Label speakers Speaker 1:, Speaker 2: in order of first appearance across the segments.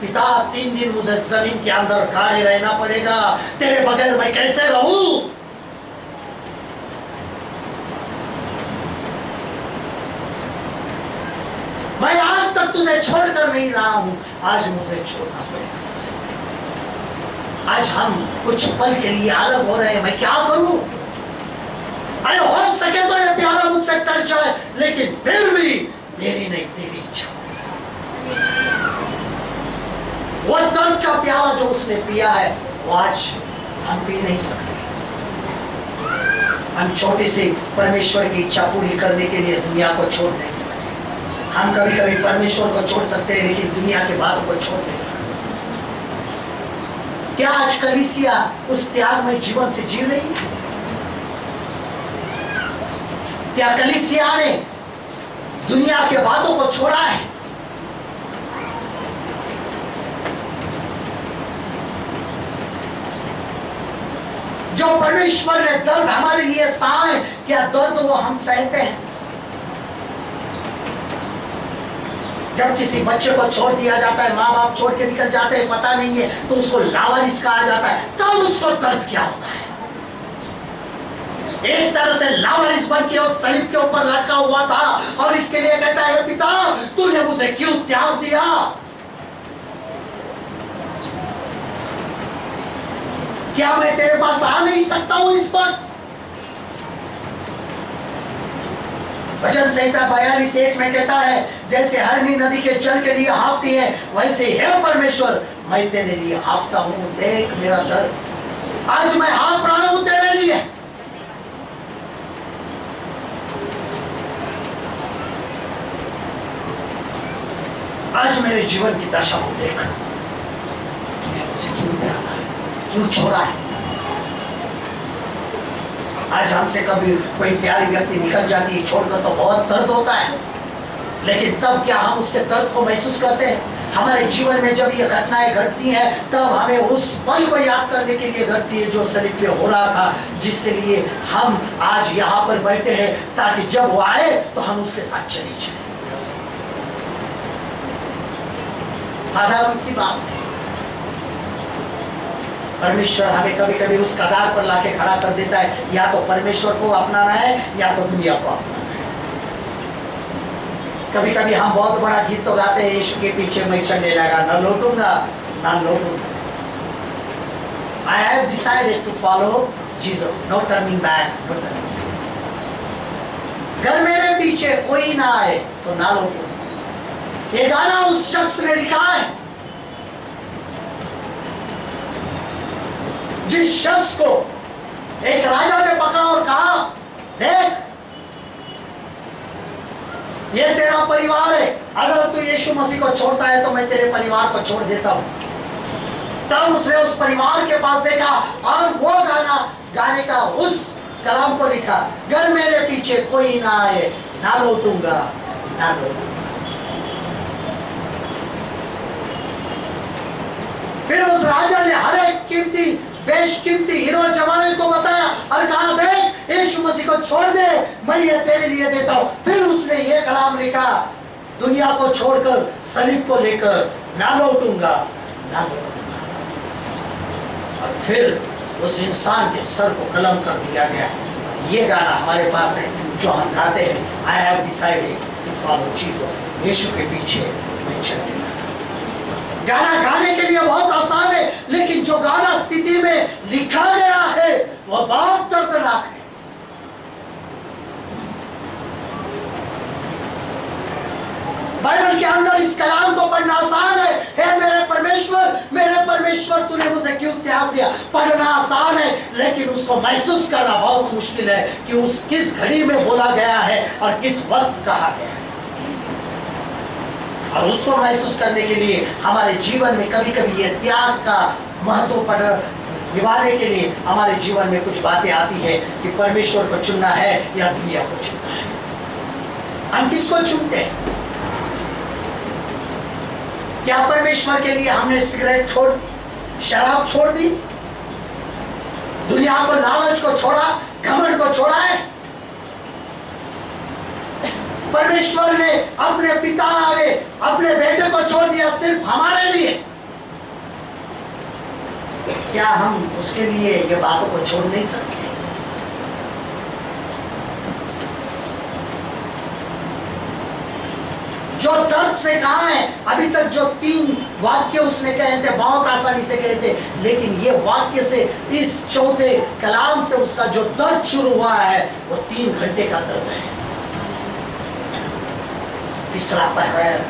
Speaker 1: पिता 3 दिन मुझे जमीन के अंदर खड़े रहना पड़ेगा, तेरे बगैर मैं कैसे रहूं? मैं आज तक तुझे छोड़कर नहीं रहा हूं, आज मुझे छोड़ना पड़ेगा तुझे। आज हम कुछ पल के लिए अलग हो रहे हैं, मैं क्या करूं? अरे हो सके तो ये प्यारा मुझसे टल जाए, लेकिन फिर भी मेरी नहीं तेरी इच्छा। वो दर्द का प्याला जो उसने पिया है वो आज हम पी नहीं सकते। हम छोटी सी परमेश्वर की इच्छा पूरी करने के लिए दुनिया को छोड़ नहीं सकते। हम कभी कभी परमेश्वर को छोड़ सकते हैं, लेकिन दुनिया के बातों को छोड़ नहीं सकते। क्या आज कलीसिया उस त्यागमय जीवन से जी रही है? क्या कलीसिया ने दुनिया के बातों को छोड़ा है? जो परमेश्वर ने दर्द हमारे लिए सहा है, क्या दर्द वो हम सहते हैं? जब किसी बच्चे को छोड़ दिया जाता है, माँ बाप छोड़ के निकल जाते हैं, पता नहीं है, तो उसको लावारिस कहा जाता है। तब उसको दर्द क्या होता है? एक तरह से लावारिस बन के उस सलीब के ऊपर लटका हुआ था और इसके लिए कहता है, पिता तूने मुझे क्यों त्याग दिया? क्या मैं तेरे पास आ नहीं सकता हूं इस वक्त? वचन संहिता 42:1 में कहता है, जैसे हरनी नदी के जल के लिए हाँफती है, वैसे हे परमेश्वर मैं तेरे लिए हाँफता हूं। देख मेरा दर्द, आज मैं हाँफ रहा हूं तेरे लिए। आज मेरे जीवन की दशा को देख, तूने मुझे क्यों त्यागा है, क्यों छोड़ा है? आज हमसे कभी कोई प्यारी व्यक्ति निकल जाती है छोड़कर, तो बहुत दर्द होता है, लेकिन तब क्या हम उसके दर्द को महसूस करते हैं? हमारे जीवन में जब ये घटनाएं घटती हैं, तब हमें उस पल को याद करने के लिए घटती है जो सलीब पे हो रहा था, जिसके लिए हम आज यहाँ पर बैठे हैं, ताकि जब वो आए तो हम उसके साथ चले जाएं। साधारण सी बात है। परमेश्वर हमें कभी कभी उस कगार पर लाके खड़ा कर देता है, या तो परमेश्वर को अपनाना है या तो दुनिया को अपनाना है। कभी कभी हम बहुत बड़ा गीत तो गाते हैं, यीशु के पीछे मैं चलने लगा, न लौटूंगा न लौटूंगा। I have decided to follow Jesus, no turning back, no turning back। घर मेरे पीछे कोई ना आए तो ना लौटूंगा। ये गाना उस शख्स ने लिखा है जिस शख्स को एक राजा ने पकड़ा और कहा, देख ये तेरा परिवार है, अगर तू यीशु मसीह को छोड़ता है तो मैं तेरे परिवार को छोड़ देता हूं। तब उसने उस परिवार के पास देखा और वो गाना गाने का उस कलाम को लिखा, घर मेरे पीछे कोई ना आए, ना लौटूंगा ना लौटूंगा। फिर उस राजा ने हर एक कीमती बेशकीमती हीरो जमाने को बताया और कहा, देख यीशु मसीह को छोड़ दे, मैं ये तेरे लिए देता हूं। फिर उसने ये कलाम लिखा, दुनिया को छोड़कर सलीब को लेकर ना लौटूंगा ना लौटूंगा। और फिर उस इंसान के सर को कलम कर दिया गया। ये गाना हमारे पास है जो हम गाते हैं, I have decided to follow Jesus, Yeshu के पीछे मैं चलने लगा। गाना गाने के लिए बहुत आसान है, लेकिन जो गाना स्थिति में लिखा गया है वह बहुत दर्दनाक है। बाइबल के अंदर इस कलाम को पढ़ना आसान है, हे मेरे परमेश्वर तूने मुझे क्यों त्याग दिया। पढ़ना आसान है, लेकिन उसको महसूस करना बहुत मुश्किल है कि उस किस घड़ी में बोला गया है और किस वक्त कहा गया है। और उसको महसूस करने के लिए हमारे जीवन में कभी कभी ये त्याग का महत्व निभाने के लिए हमारे जीवन में कुछ बातें आती है कि परमेश्वर को चुनना है या दुनिया को चुनना है। हम किसको चुनते हैं? क्या परमेश्वर के लिए हमने सिगरेट छोड़ दी, शराब छोड़ दी, दुनिया को, लालच को छोड़ा, घमंड को छोड़ा है? परमेश्वर ने अपने पिता ने अपने बेटे को छोड़ दिया सिर्फ हमारे लिए। क्या हम उसके लिए ये बातों को छोड़ नहीं सकते? जो दर्द से कहा है, अभी तक जो 3 वाक्य उसने कहे थे बहुत आसानी से कहे थे, लेकिन ये वाक्य से, इस चौथे कलाम से उसका जो दर्द शुरू हुआ है वो 3 घंटे का दर्द है। तीसरा पहर,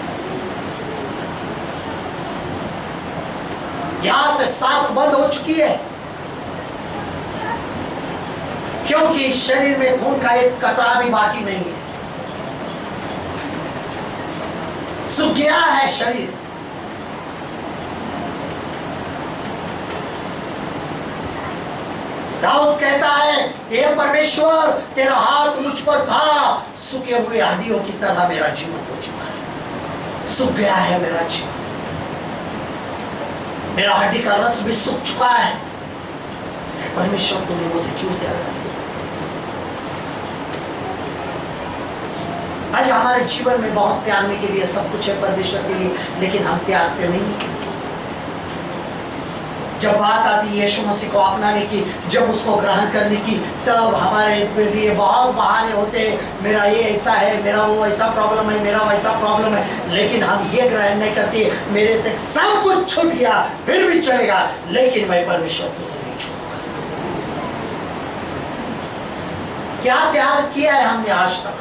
Speaker 1: यहां से सांस बंद हो चुकी है, क्योंकि शरीर में खून का एक कतरा भी बाकी नहीं है, सूख गया है शरीर। दाऊद कहता है, हे परमेश्वर, तेरा हाथ मुझ पर था, सूखे हुए हड्डियों की तरह मेरा जीवन हो चुका है, सूख गया है मेरा जीवन, मेरा हड्डी का रस भी सूख चुका है। परमेश्वर तूने मुझे क्यों त्यागा? आज हमारे जीवन में बहुत त्यागने के लिए सब कुछ है परमेश्वर के लिए, लेकिन हम त्यागते नहीं। जब बात आती है यीशु मसीह को अपनाने की, जब उसको ग्रहण करने की, तब हमारे लिए बहुत बहाने होते हैं, मेरा ये ऐसा है, मेरा वो ऐसा प्रॉब्लम है, मेरा वैसा प्रॉब्लम है, लेकिन हम ये ग्रहण नहीं करते, मेरे से सब कुछ छूट गया फिर भी चलेगा, लेकिन मैं परमेश्वर तुझे नहीं छोड़ूंगा। क्या त्याग किया है हमने आज तक?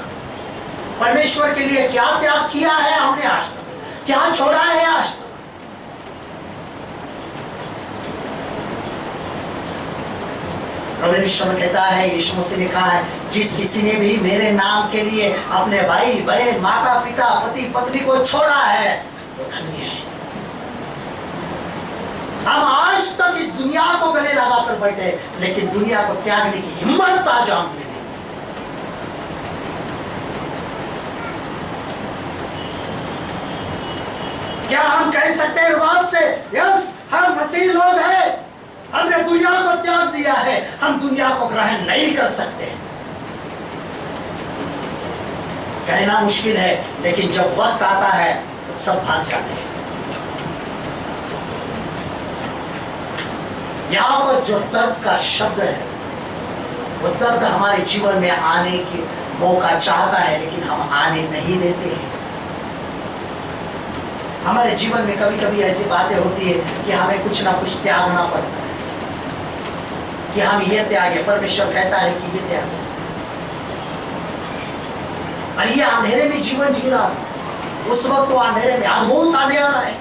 Speaker 1: परमेश्वर के लिए क्या त्याग किया है हमने आज तक? क्या छोड़ा है आज तक? परमेश्वर कहता है, यीशु मसीह ने कहा है, जिस किसी ने भी मेरे नाम के लिए अपने भाई बहन माता पिता पति पत्नी को छोड़ा है वो धन्य है। हम आज तक इस दुनिया को गले लगाकर बैठे, लेकिन दुनिया को त्यागने की हिम्मत आज हम में नहीं। क्या हम कह सकते हैं बात से, यस हम मसीह लोग हैं, हमने दुनिया को त्याग दिया है, हम दुनिया को ग्रहण नहीं कर सकते? कहना मुश्किल है, लेकिन जब वक्त आता है तो सब भाग जाते हैं। यहां पर जो दर्द का शब्द है, वो दर्द हमारे जीवन में आने की मौका चाहता है, लेकिन हम आने नहीं देते हैं। हमारे जीवन में कभी कभी ऐसी बातें होती है कि हमें कुछ ना कुछ त्यागना पड़ता है, कि हम ये त्यागे। परमेश्वर कहता है कि ये त्यागे, और ये अंधेरे में जीवन जी रहा था उस वक्त, वो अंधेरे में अद्भुत अंधेरा है,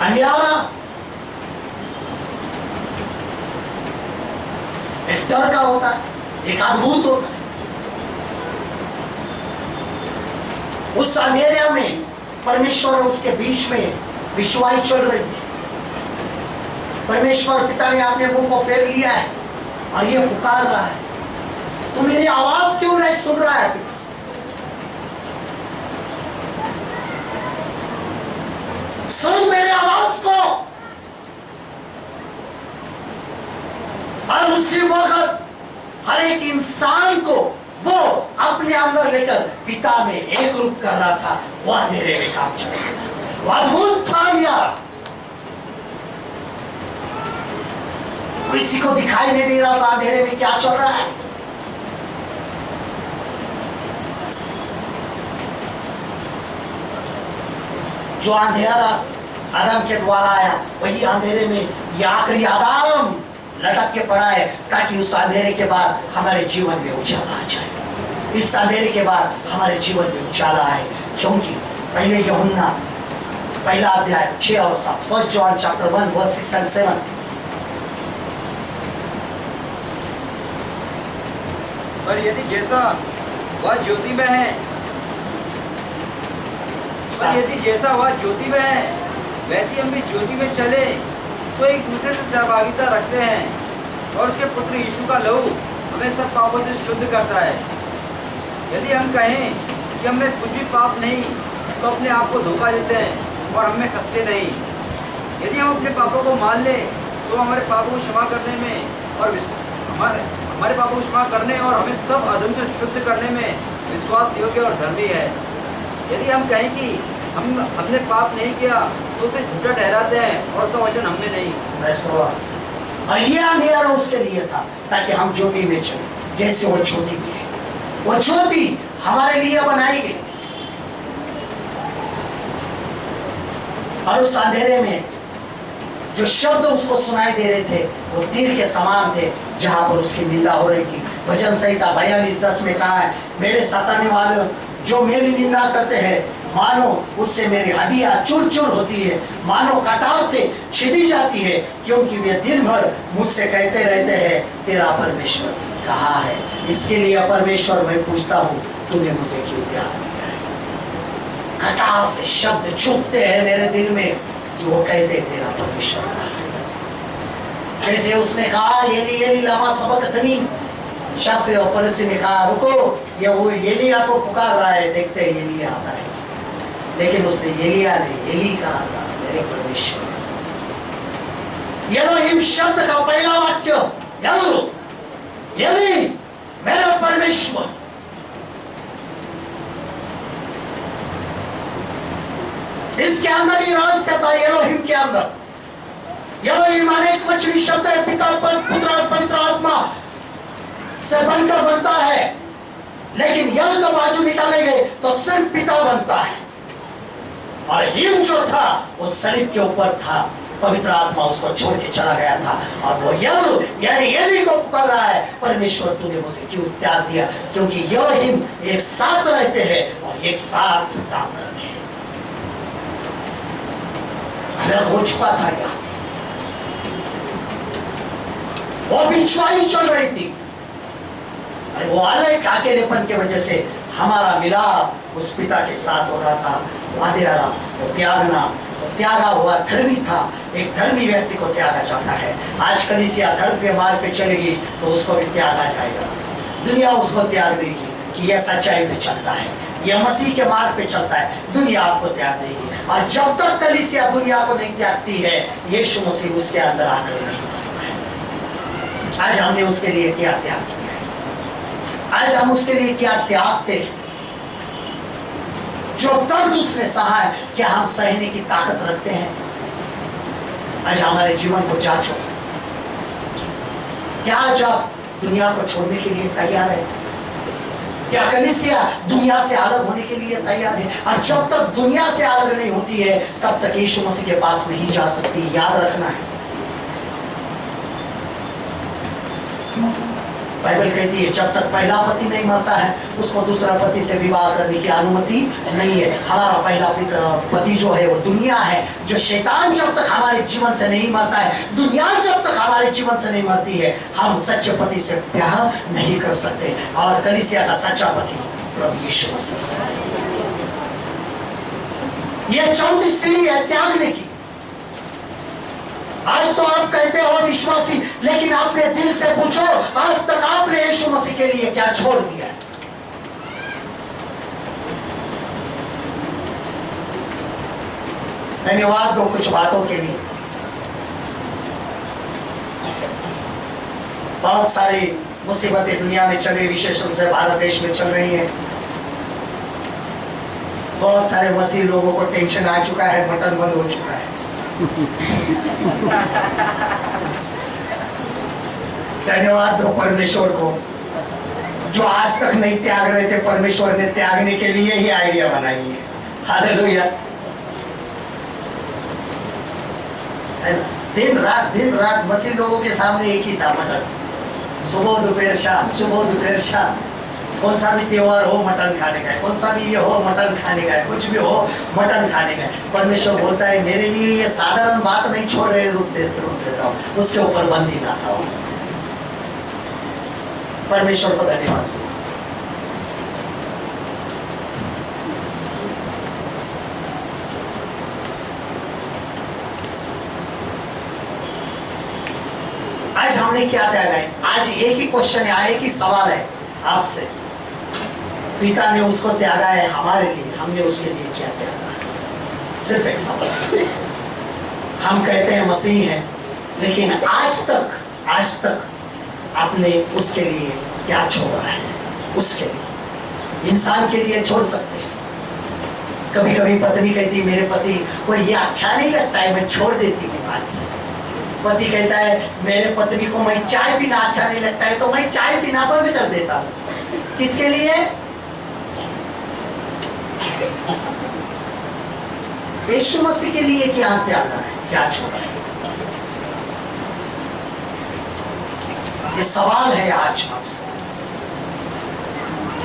Speaker 1: अंधेरा एक डर का होता है, एक अद्भुत होता है। उस अंधेरे में परमेश्वर और उसके बीच में विश्वाई चल रही थी। परमेश्वर पिता ने अपने मुंह को फेर लिया है और ये पुकार रहा है, तू मेरी आवाज क्यों नहीं सुन रहा है पिता? सुन मेरे आवाज को। और उसी वक्त हर एक इंसान को वो अपने अंदर लेकर पिता में एक रूप कर रहा था। वो अंधेरे में काम चल रहा था, वो अद्भुत था। किसी को दिखाई नहीं दे रहा था अंधेरे में क्या चल रहा है। जो अंधेरा आदम के द्वारा आया, वही अंधेरे में ये आखिरी आदम लटक के पड़ा है, ताकि उस अंधेरे के बाद हमारे जीवन में उजाला आ जाए। इस अंधेरे के बाद हमारे जीवन में उजाला आए, क्योंकि पहले यूहन्ना पहला अध्याय 6 और 7, 1 John chapter 1 verse 6 and 7।
Speaker 2: और यदि जैसा वह ज्योति में है, और यदि जैसा वह ज्योति में है, वैसे हम भी ज्योति में चले तो एक दूसरे से सहभागिता रखते हैं, और उसके पुत्र यीशु का लहू हमें सब पापों से शुद्ध करता है। यदि हम कहें कि हमें कुछ भी पाप नहीं, तो अपने आप को धोखा देते हैं और हमें सत्य नहीं। यदि हम अपने पापों को मान लें, तो हमारे पापों को क्षमा करने में और हमारे पापों को क्षमा करने और हमें सब अधर्म से शुद्ध करने में विश्वास योग्य और धर्मी है। यदि हम कहें कि हम अपने पाप नहीं किया तो उसे झूठा ठहराते हैं और उसका वचन हम में नहीं।
Speaker 1: Praise the Lord. और ये अंधेरा उसके लिए था ताकि हम ज्योति में चले जैसे वो ज्योति में है। वो ज्योति हमारे लिए बनाई गई और उस अंधेरे में जो शब्द उसको सुनाई दे रहे थे वो तीर के समान थे जहां पर उसकी निंदा हो रही थी। भजन संहिता 42:10 में कहा है, मेरे सताने वाले जो मेरी निंदा करते हैं मानो उससे मेरी हड्डियां चूर चूर होती है, मानो कटार से छिदी जाती है, क्योंकि वे दिन भर मुझसे कहते रहते हैं तेरा परमेश्वर कहाँ है। इसके लिए परमेश्वर मैं पूछता हूँ तूने मुझे क्यों त्याग दिया है। कटार से शब्द चुभते हैं मेरे दिल में कि वो कहते हैं तेरा परमेश्वर कहाँ है। जैसे उसने कहा एली एली लमा सबक्तनी, शास्त्री और फरीसी ने कहा रुको, ये वो एलिया को पुकार रहा है, देखते हैं एलिया आता है। लेकिन उसने एलिया ने एली कहा था मेरे परमेश्वर। एलोहिम शब्द का पहला वाक्य एली मेरा परमेश्वर। इसके अंदर ही रहस्य था एलोहिम के अंदर। एलोहिम अनेक वचनी शब्द है, पिता पुत्र और पवित्र आत्मा से बनकर बनता है, लेकिन यल का बाजू निकाले गए तो सिर्फ पिता बनता है। और हिम जो था वो सलीब के ऊपर था, पवित्र आत्मा उसको छोड़ के चला गया था और वो यल यानी एली को पुकार रहा है परमेश्वर तूने मुझे क्यों त्याग दिया। क्योंकि एलोहिम एक साथ रहते हैं और एक साथ काम करते हैं। अलग हो चुका था यहाँ, वो बिछवाई चल रही थी। अरे वो अलग अकेलेपन की वजह से हमारा मिलाप उस पिता के साथ हो रहा था। वादेरा वो त्यागना, वो त्यागा हुआ धर्मी था। एक धर्मी व्यक्ति को त्यागा जाता है। आज कलीसिया धर्म के मार्ग पे चलेगी तो उसको भी त्यागा जाएगा। दुनिया उसको त्याग देगी कि यह सच्चाई पे चलता है, यह मसीह के मार्ग पे चलता है, दुनिया आपको त्याग देगी। और जब तक कलीसिया दुनिया को नहीं त्यागती है, यीशु मसीह उसके अंदर आकर नहीं बसता है। आज हमने उसके लिए क्या त्याग किया है? आज हम उसके लिए क्या त्यागते हैं? जो दर्द उसने सहा है, क्या हम सहने की ताकत रखते हैं? आज हमारे जीवन को जांचो। क्या आज आप दुनिया को छोड़ने के लिए तैयार है? क्या कलीसिया दुनिया से अलग होने के लिए तैयार है? और जब तक दुनिया से अलग नहीं होती है तब तक यीशु मसीह के पास नहीं जा सकती। याद रखना है। बाइबल कहती है जब तक पहला पति नहीं मरता है उसको दूसरा पति से विवाह करने की अनुमति नहीं है। हमारा पहला पति जो है वो दुनिया है। जो शैतान जब तक हमारे जीवन से नहीं मरता है, दुनिया जब तक हमारे जीवन से नहीं मरती है, हम सच्चे पति से ब्याह नहीं कर सकते। और कलीसिया का सच्चा पति प्रभु यीशु मसीह। यह चौथी सीढ़ी है त्यागने की। आज तो आप कहते हो विश्वासी, लेकिन अपने दिल से पूछो आज तक आपने यीशु मसीह के लिए क्या छोड़ दिया है? धन्यवाद दो कुछ बातों के लिए। बहुत सारी मुसीबतें दुनिया में चल रही, विशेष रूप से भारत देश में चल रही है। बहुत सारे मसीह लोगों को टेंशन आ चुका है, मटन बंद हो चुका है। धन्यवाद दो परमेश्वर को, जो आज तक नहीं त्याग रहे थे, परमेश्वर ने त्यागने के लिए ही आइडिया बनाई है। हालेलुया। दिन रात मसीह लोगों के सामने एक ही था मटन। सुबह दोपहर शाम, सुबह दोपहर शाम। कौन सा भी त्योहार हो मटन खाने का है, कौन सा भी ये हो मटन खाने का है, कुछ भी हो मटन खाने का है। परमेश्वर बोलता है मेरे लिए ये साधारण बात नहीं छोड़ रहे, रुक देता हूँ, उसके ऊपर बंदी लाता हूँ। परमेश्वर को धन्यवाद दो। आज हमने क्या त्यागा है? आज एक ही क्वेश्चन है, एक ही सवाल है आपसे। पिता ने उसको त्यागा है हमारे लिए, हमने उसके लिए क्या त्यागा है? सिर्फ एक सवाल। हम कहते हैं मसीह हैं, लेकिन आज तक आपने उसके लिए क्या छोड़ा है? उसके लिए इंसान के लिए छोड़ सकते हैं, कभी कभी पत्नी कहती मेरे पति को ये अच्छा नहीं लगता है, मैं छोड़ देती हूँ आज से। पति कहता है मेरे पत्नी को मैं चाय पीना अच्छा नहीं लगता है तो मैं चाय पीना बंद कर देता हूँ। किसके लिए? यीशु मसीह के लिए क्या त्यागना है, क्या छोड़ा है? ये सवाल है आज आपसे।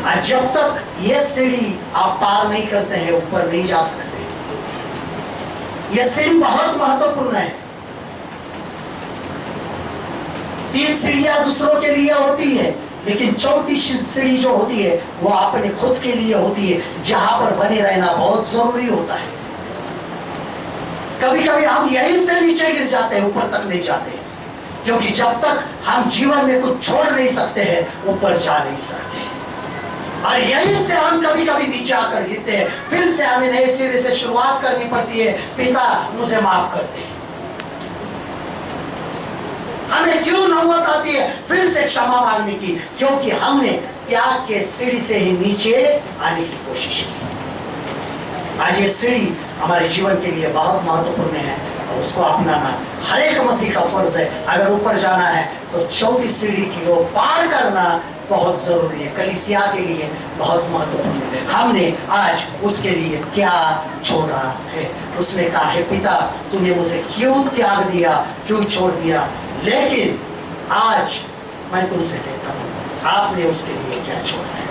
Speaker 1: और जब तक ये सीढ़ी आप पार नहीं करते हैं ऊपर नहीं जा सकते। ये सीढ़ी बहुत महत्वपूर्ण है। 3 सीढ़ियां दूसरों के लिए होती है, लेकिन चौथी सीढ़ी जो होती है वो अपने खुद के लिए होती है, जहां पर बने रहना बहुत जरूरी होता है। कभी कभी हम यहीं से नीचे गिर जाते हैं, ऊपर तक नहीं जाते, क्योंकि जब तक हम जीवन में कुछ छोड़ नहीं सकते हैं ऊपर जा नहीं सकते। और यहीं से हम कभी कभी नीचे आकर गिरते हैं, फिर से हमें नए सिरे से शुरुआत करनी पड़ती है। पिता मुझे माफ कर दे। हमें क्यों नौबत आती है फिर से क्षमा मांगने की? क्योंकि हमने त्याग के सीढ़ी से ही नीचे आने की कोशिश की। आज ये सीढ़ी हमारे जीवन के लिए बहुत महत्वपूर्ण है और उसको अपनाना हर एक मसीह का फर्ज है। अगर ऊपर जाना है तो चौथी सीढ़ी की वो पार करना बहुत जरूरी है, कलीसिया के लिए बहुत महत्वपूर्ण है। हमने आज उसके लिए क्या छोड़ा है? उसने कहा है पिता तूने मुझे क्यों त्याग दिया, क्यों छोड़ दिया, लेकिन आज मैं तुमसे कहता हूं आपने उसके लिए क्या छोड़ा है।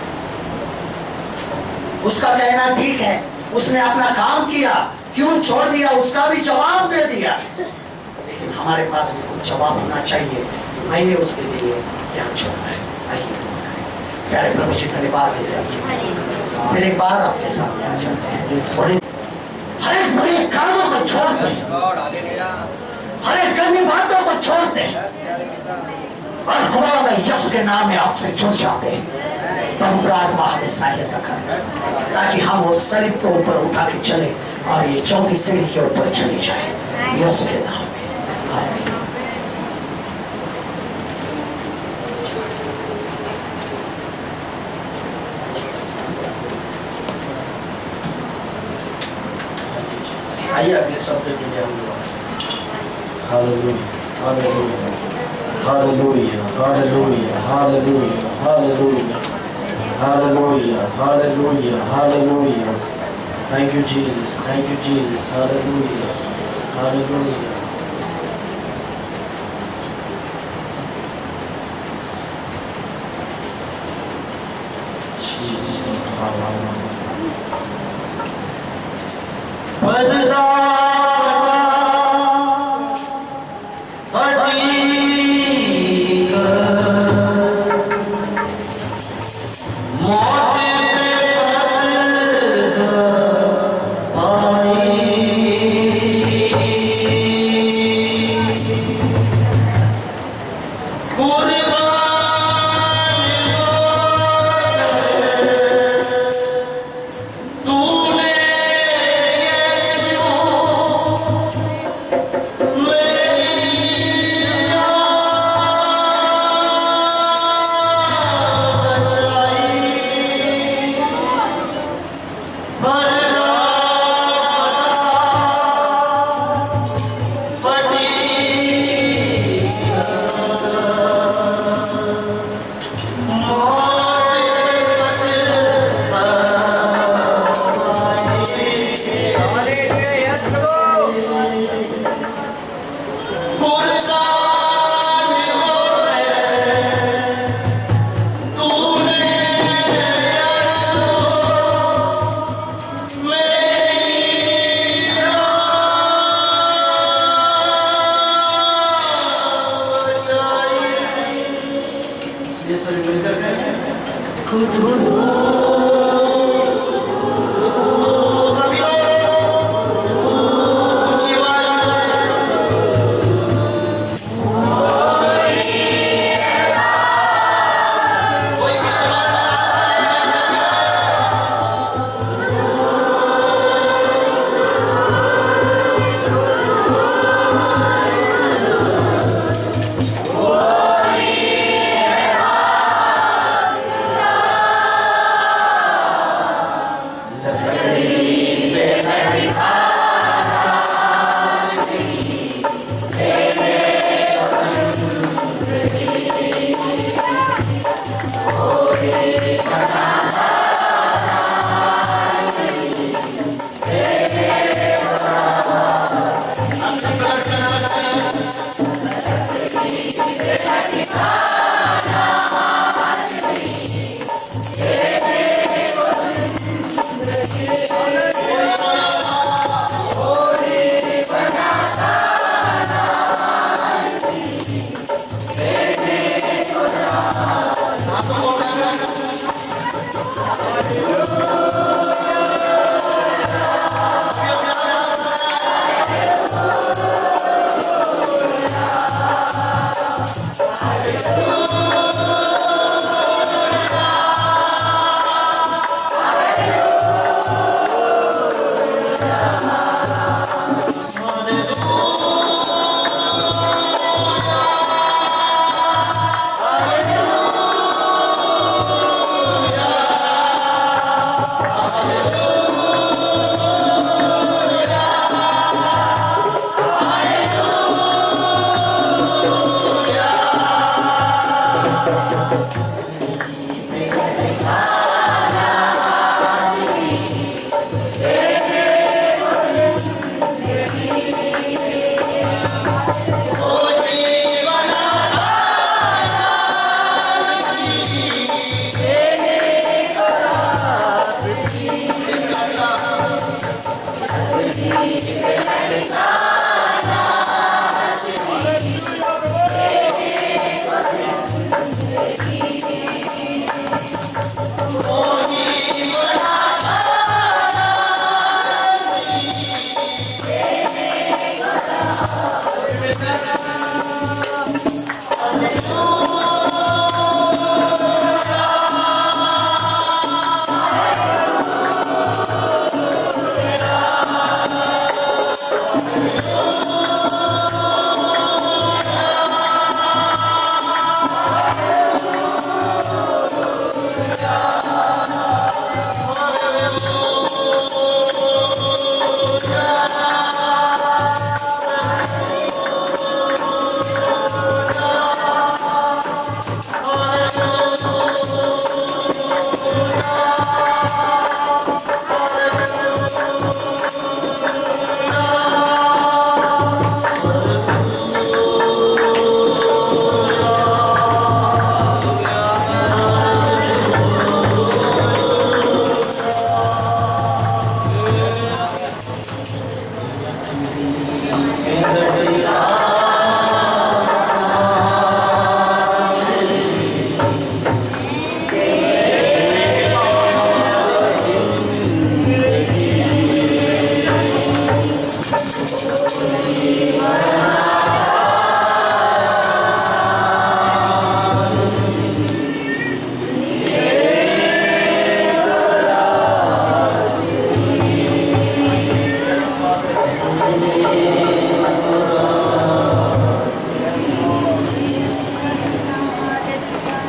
Speaker 1: उसका कहना ठीक है, उसने अपना काम किया, क्यों छोड़ दिया उसका भी जवाब दे दिया, लेकिन हमारे पास भी कुछ जवाब होना चाहिए कि मैंने उसके लिए क्या छोड़ा है। आइए दुआ करें। प्यारे प्रभु जी धन्यवाद देते हैं, फिर एक बार आपके सामने आ जाते हैं। बड़े हर एक बड़े कामों को छोड़ते हैं, हर एक गंदी बातों को छोड़ते हैं और खुदा में यीशु के नाम में आपसे जुड़ जाते हैं। पवित्र आत्मा हमें सहायता करना ताकि हम वो सलीब को ऊपर उठा के चले और ये चौथी सीढ़ी के ऊपर चले जाए यीशु के नाम में। आमीन।
Speaker 3: आइए अपने शब्द के लिए हम हालेलुया हालेलुया हालेलुया हालेलुया हालेलुया हालेलुया हालेलुया हालेलुया hallelujah. Thank you Jesus, thank you Jesus. Hallelujah hallelujah. पर्दा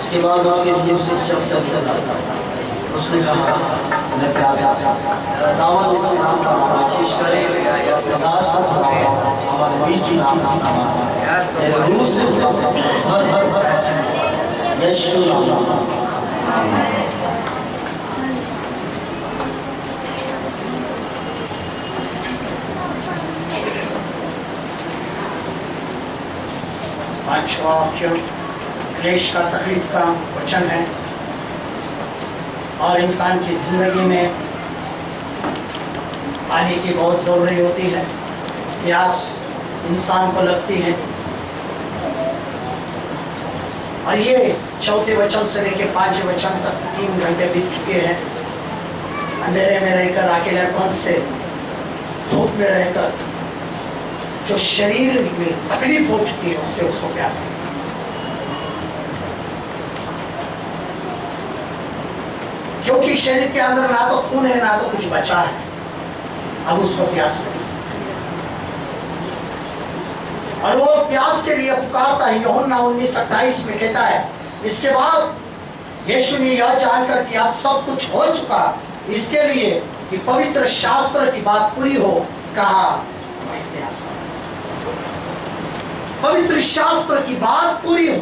Speaker 3: उसके बाद उसके लिए उसे शब्द उसने कहा मैं प्यासा दावत इस नाम का आशीष करे दास का हमारे बीच नाम मेरे रूह से भर यीशु नाम
Speaker 1: पांचवा वाक्य क्लेश का तकलीफ का वचन है और इंसान की जिंदगी में पानी की बहुत जरूरी होती है। प्यास इंसान को लगती है और ये चौथे वचन से लेकर 5वें वचन तक 3 घंटे बीत चुके हैं। अंधेरे में रहकर अकेलेपन से धूप में रहकर जो शरीर में तकलीफ हो चुकी है उससे उसको प्यास लगी। क्योंकि शरीर के अंदर ना तो खून है ना तो कुछ बचा है, अब उसको प्यास लगी और वो प्यास के लिए पुकारता है। यूहन्ना 19:28 में कहता है, इसके बाद यीशु ने यह जानकर कि अब सब कुछ हो चुका, इसके लिए कि पवित्र शास्त्र की बात पूरी हो, कहा मैं प्यासा। पवित्र शास्त्र की बात पूरी हो।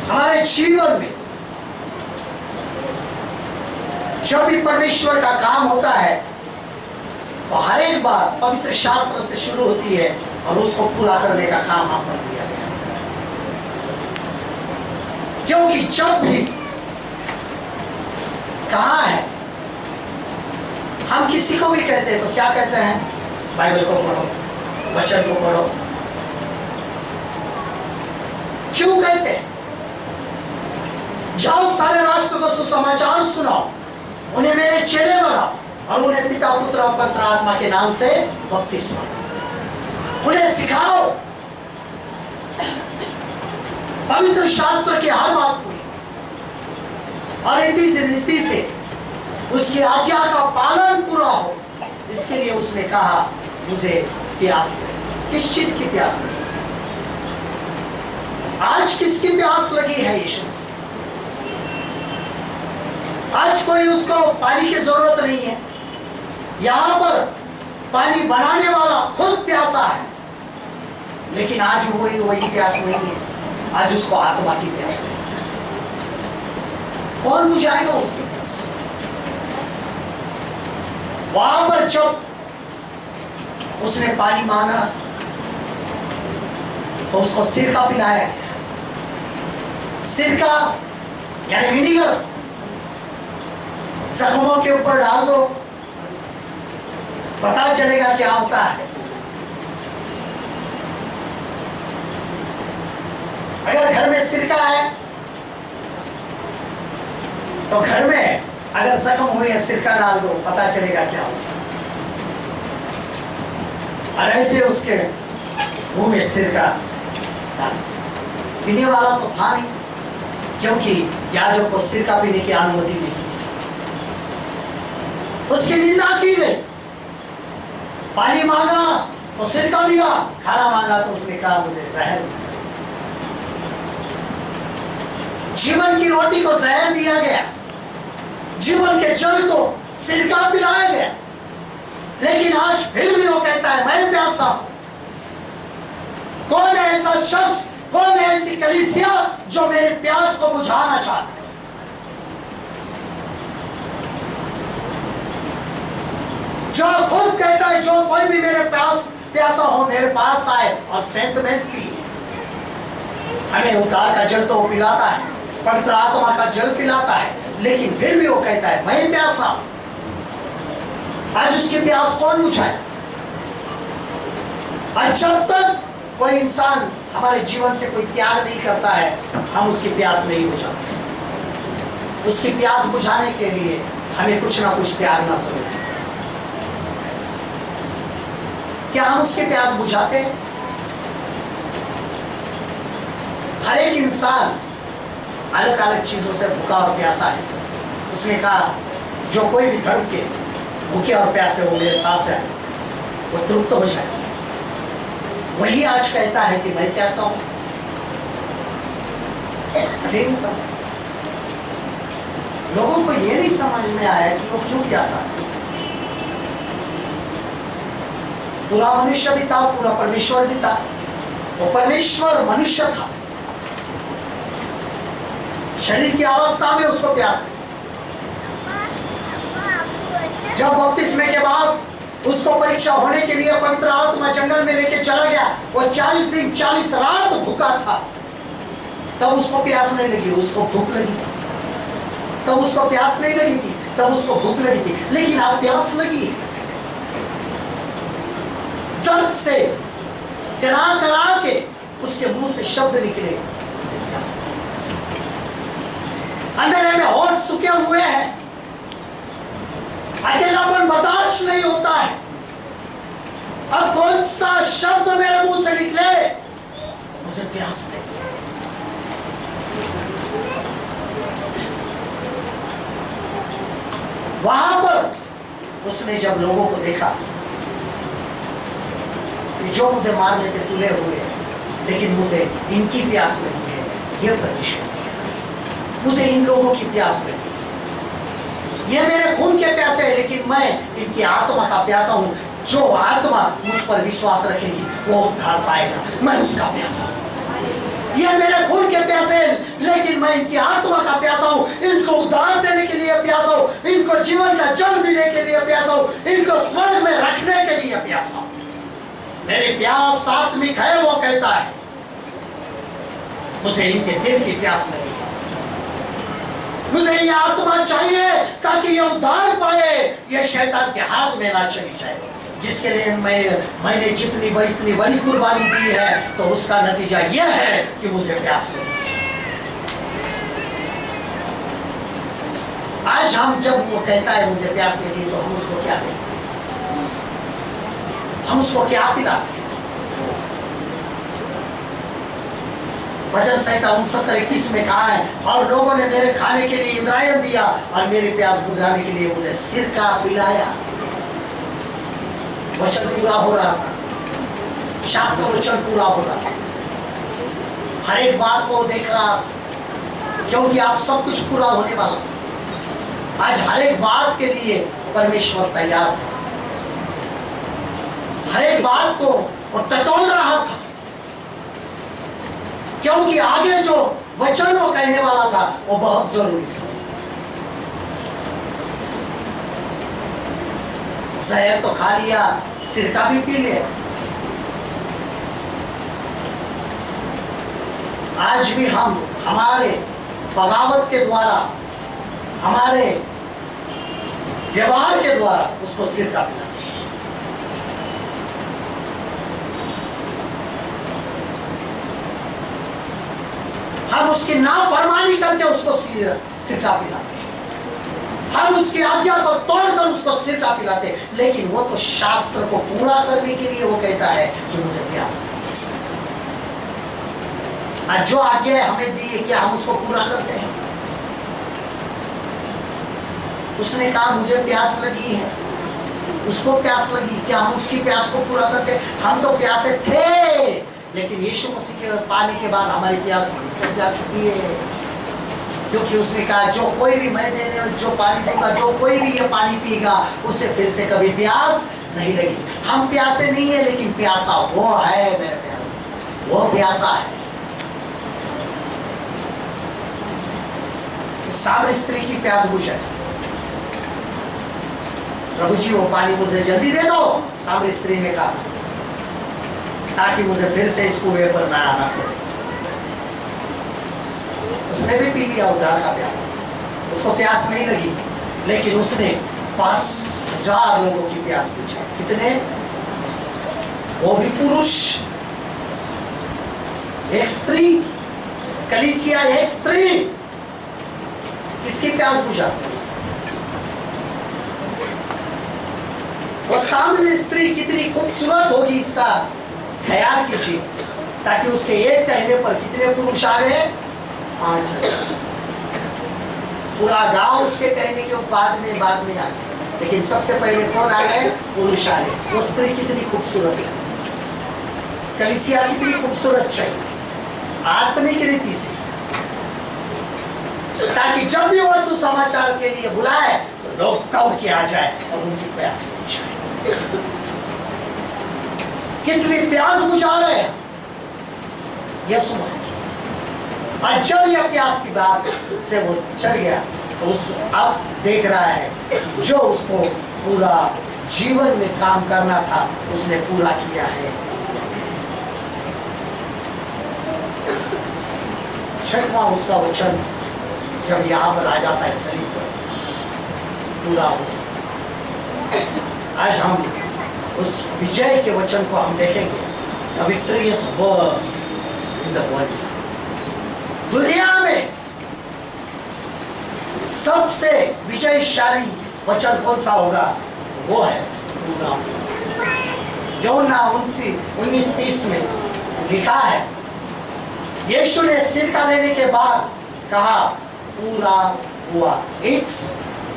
Speaker 1: हमारे जीवन में जब भी परमेश्वर का काम होता है तो हर एक बात पवित्र शास्त्र से शुरू होती है और उसको पूरा करने का काम हम पर दिया गया। क्योंकि जब भी कहा है, हम किसी को भी कहते हैं तो क्या कहते हैं? बाइबल को पढ़ो, वचन को पढ़ो। क्यों कहते हैं? जाओ सारे राष्ट्र को सुसमाचार सुनाओ, उन्हें मेरे चेले बनाओ और उन्हें पिता पुत्र और पवित्र आत्मा के नाम से बपतिस्मा दो। उन्हें सिखाओ पवित्र शास्त्र की हर बात पूरी और रीति से उसकी आज्ञा का पालन पूरा हो। इसके लिए उसने कहा मुझे प्यास लगी। किस चीज की प्यास लगी? आज किसकी प्यास लगी है? यीशु मसीह। आज कोई उसको पानी की जरूरत नहीं है। यहां पर पानी बनाने वाला खुद प्यासा है, लेकिन आज वही प्यास नहीं है। आज उसको आत्मा की प्यास है। कौन बुझाएगा उसकी प्यास? वहां पर जब उसने पानी मांगा तो उसको सिरका पिलाया गया। सिरका यानी विनीगर जख्मों के ऊपर डाल दो, पता चलेगा क्या होता है। अगर घर में सिरका है तो घर में अगर जख्म हुए है सिरका डाल दो, पता चलेगा क्या होता है। और ऐसे उसके मुंह में सिरका डाल दिया। पीने वाला तो था नहीं, क्योंकि याजक को सिरका पीने की अनुमति नहीं थी। उसकी निंदा की गई। पानी मांगा तो सिरका दिया, खाना मांगा तो उसने कहा मुझे जहर दिया। जीवन की रोटी को जहर दिया गया, जीवन के जल को सिरका पिलाया गया। लेकिन आज फिर भी वो कहता है मैं प्यासा हूं। कौन है ऐसा शख्स, कौन है ऐसी कलीसिया जो मेरे प्यास को बुझाना चाहता है? जो खुद कहता है जो कोई भी मेरे प्यासा हो मेरे पास आए और सेंतमेंट पिए। हमें उद्धार का जल तो पिलाता है, पवित्र आत्मा का जल पिलाता है, लेकिन फिर भी वो कहता है मैं प्यासा हूं। आज उसकी प्यास कौन बुझाए? और जब तक कोई इंसान हमारे जीवन से कोई त्याग नहीं करता है, हम उसकी प्यास नहीं बुझाते। उसकी प्यास बुझाने के लिए हमें कुछ ना कुछ त्यागना जरूरी है। क्या हम उसकी प्यास बुझाते हैं? हर एक इंसान अलग अलग चीजों से भूखा और प्यासा है। उसने कहा जो कोई भी धर्म के भूखे और प्यासे वो मेरे पास है, वो तृप्त हो जाए। वही आज कहता है कि मैं प्यासा हूं। कठिन समझ, लोगों को ये नहीं समझ में आया कि वो क्यों प्यासा है। पूरा मनुष्य भी था, पूरा परमेश्वर भी था। वो परमेश्वर मनुष्य था। शरीर की अवस्था में उसको प्यास लगी। जब बपतिस्मे के बाद उसको परीक्षा होने के लिए पवित्र आत्मा जंगल में लेके चला गया, वो 40 दिन 40 रात भूखा था। तब उसको प्यास नहीं लगी, उसको भूख लगी थी। तब उसको प्यास नहीं लगी थी, तब उसको भूख लगी थी। लेकिन अब प्यास लगी है। दर्द से करा करा के उसके मुंह से शब्द निकले, मुझे प्यास लगी। अंधेरे में होंठ सूखे हुए हैं, अकेलापन बर्दाश्त नहीं होता है। अब कौन सा शब्द मेरे मुंह से निकले? मुझे प्यास लगी। वहां पर उसने जब लोगों को देखा कि जो मुझे मारने पे तुले हुए हैं, लेकिन मुझे इनकी प्यास लगी है, यह परमेश्वर है। मुझे इन लोगों की प्यास लगी, ये मेरे खून के प्यासे है, लेकिन मैं इनकी आत्मा का प्यासा हूं। जो आत्मा मुझ पर विश्वास रखेगी वो उद्धार पाएगा। मैं उसका प्यासा हूं। ये मेरे खून के प्यासे हैं, लेकिन मैं इनकी आत्मा का प्यासा हूं। इनको उद्धार देने के लिए प्यासा हूं, इनको जीवन का जल देने के लिए प्यासा हूं, इनको स्वर्ग में रखने के लिए प्यासा हूं। मेरी प्यास आत्मिक है, वो कहता है मुझे इनके दिल की प्यास लगी है, मुझे ये आत्मा चाहिए ताकि ये उद्धार पाए, ये शैतान के हाथ में ना चली जाए, जिसके लिए मैंने इतनी बड़ी कुर्बानी दी है, तो उसका नतीजा यह है कि मुझे प्यास लगी है। आज हम जब वो कहता है मुझे प्यास लगी, तो हम उसको क्या देते, हम उसको क्या पिलाते? वचन संहिता 69:21 में कहा है, और लोगों ने मेरे खाने के लिए इंद्रायण दिया और मेरी प्यास बुझाने के लिए मुझे सिरका पिलाया। वचन पूरा हो रहा था, शास्त्र वचन पूरा हो रहा था, हर एक बात को देख रहा, क्योंकि आप सब कुछ पूरा होने वाला। आज हर एक बात के लिए परमेश्वर तैयार था, हर एक बात को वो टटोल रहा था, क्योंकि आगे जो वचन वो कहने वाला था वो बहुत जरूरी था। जहर तो खा लिया, सिरका भी पी लिया। आज भी हम हमारे बगावत के द्वारा, हमारे व्यवहार के द्वारा उसको सिरका पिलाते हैं। हम उसकी नाफरमानी करके उसको सिरका पिलाते हैं, हम उसकी आज्ञा को तोड़कर उसको सिरका पिलाते हैं। लेकिन वो तो शास्त्र को पूरा करने के लिए वो कहता है कि मुझे प्यास लगी। आज जो आज्ञा हमें दी है, क्या हम उसको पूरा करते हैं? उसने कहा मुझे प्यास लगी है, उसको प्यास लगी, क्या हम उसकी प्यास को पूरा करते? हम तो प्यासे थे, लेकिन यीशु मसीह के पाने के बाद हमारी प्यास निकल जा चुकी है, क्योंकि उसने कहा जो कोई भी मैं देने में जो पानी दूंगा, जो कोई भी ये पानी पीगा, उसे फिर से कभी प्यास नहीं लगी। हम प्यासे नहीं है, लेकिन प्यासा वो है मेरे प्यारे, वो प्यासा है। सामने स्त्री की प्यास बुझाई, प्रभु जी वो पानी मुझे जल्दी दे दो, सामने स्त्री ने कहा, ताकि मुझे फिर से इस कुएं पर ना आना पड़े। उसने भी पी लिया उद्धार का प्यास, उसको प्यास नहीं लगी, लेकिन उसने 5000 लोगों की प्यास बुझाई। कितने? वो भी पुरुष, एक स्त्री, कलीसिया एक स्त्री, किसकी प्यास बुझा? वो सामने स्त्री कितनी खूबसूरत होगी, इसका ख्याल कीजिए, ताकि उसके एक कहने पर कितने पुरुष आ गए? 5000। पूरा गांव उसके कहने के बाद में आ गए, लेकिन सबसे पहले कौन आ गए? पुरुष आ गए। वो स्त्री कितनी खूबसूरत है, कलीसिया कितनी खूबसूरत चाहिए आत्मिक रीति से, ताकि जब भी वो सुसमाचार के लिए बुलाए तो लोग दौड़ के आ जाए और उनकी प्यास बुझाए। कितनी प्यास बुझा रहे हैं यीशु मसीह। और जब यह प्यास की बात से वो चल गया, तो उस अब देख रहा है जो उसको पूरा जीवन में काम करना था उसने पूरा किया है। छठवां उसका वचन जब यहाँ पर आ जाता है सलीब पर, पूरा हो। आज हम उस विजय के वचन को हम देखेंगे, the victorious word in the world. दुनिया में सबसे विजयशाली वचन कौन सा होगा? वो है पूरा। यूहन्ना 19:30 में लिखा है, यीशु ने सिरका लेने के बाद कहा पूरा हुआ, इट्स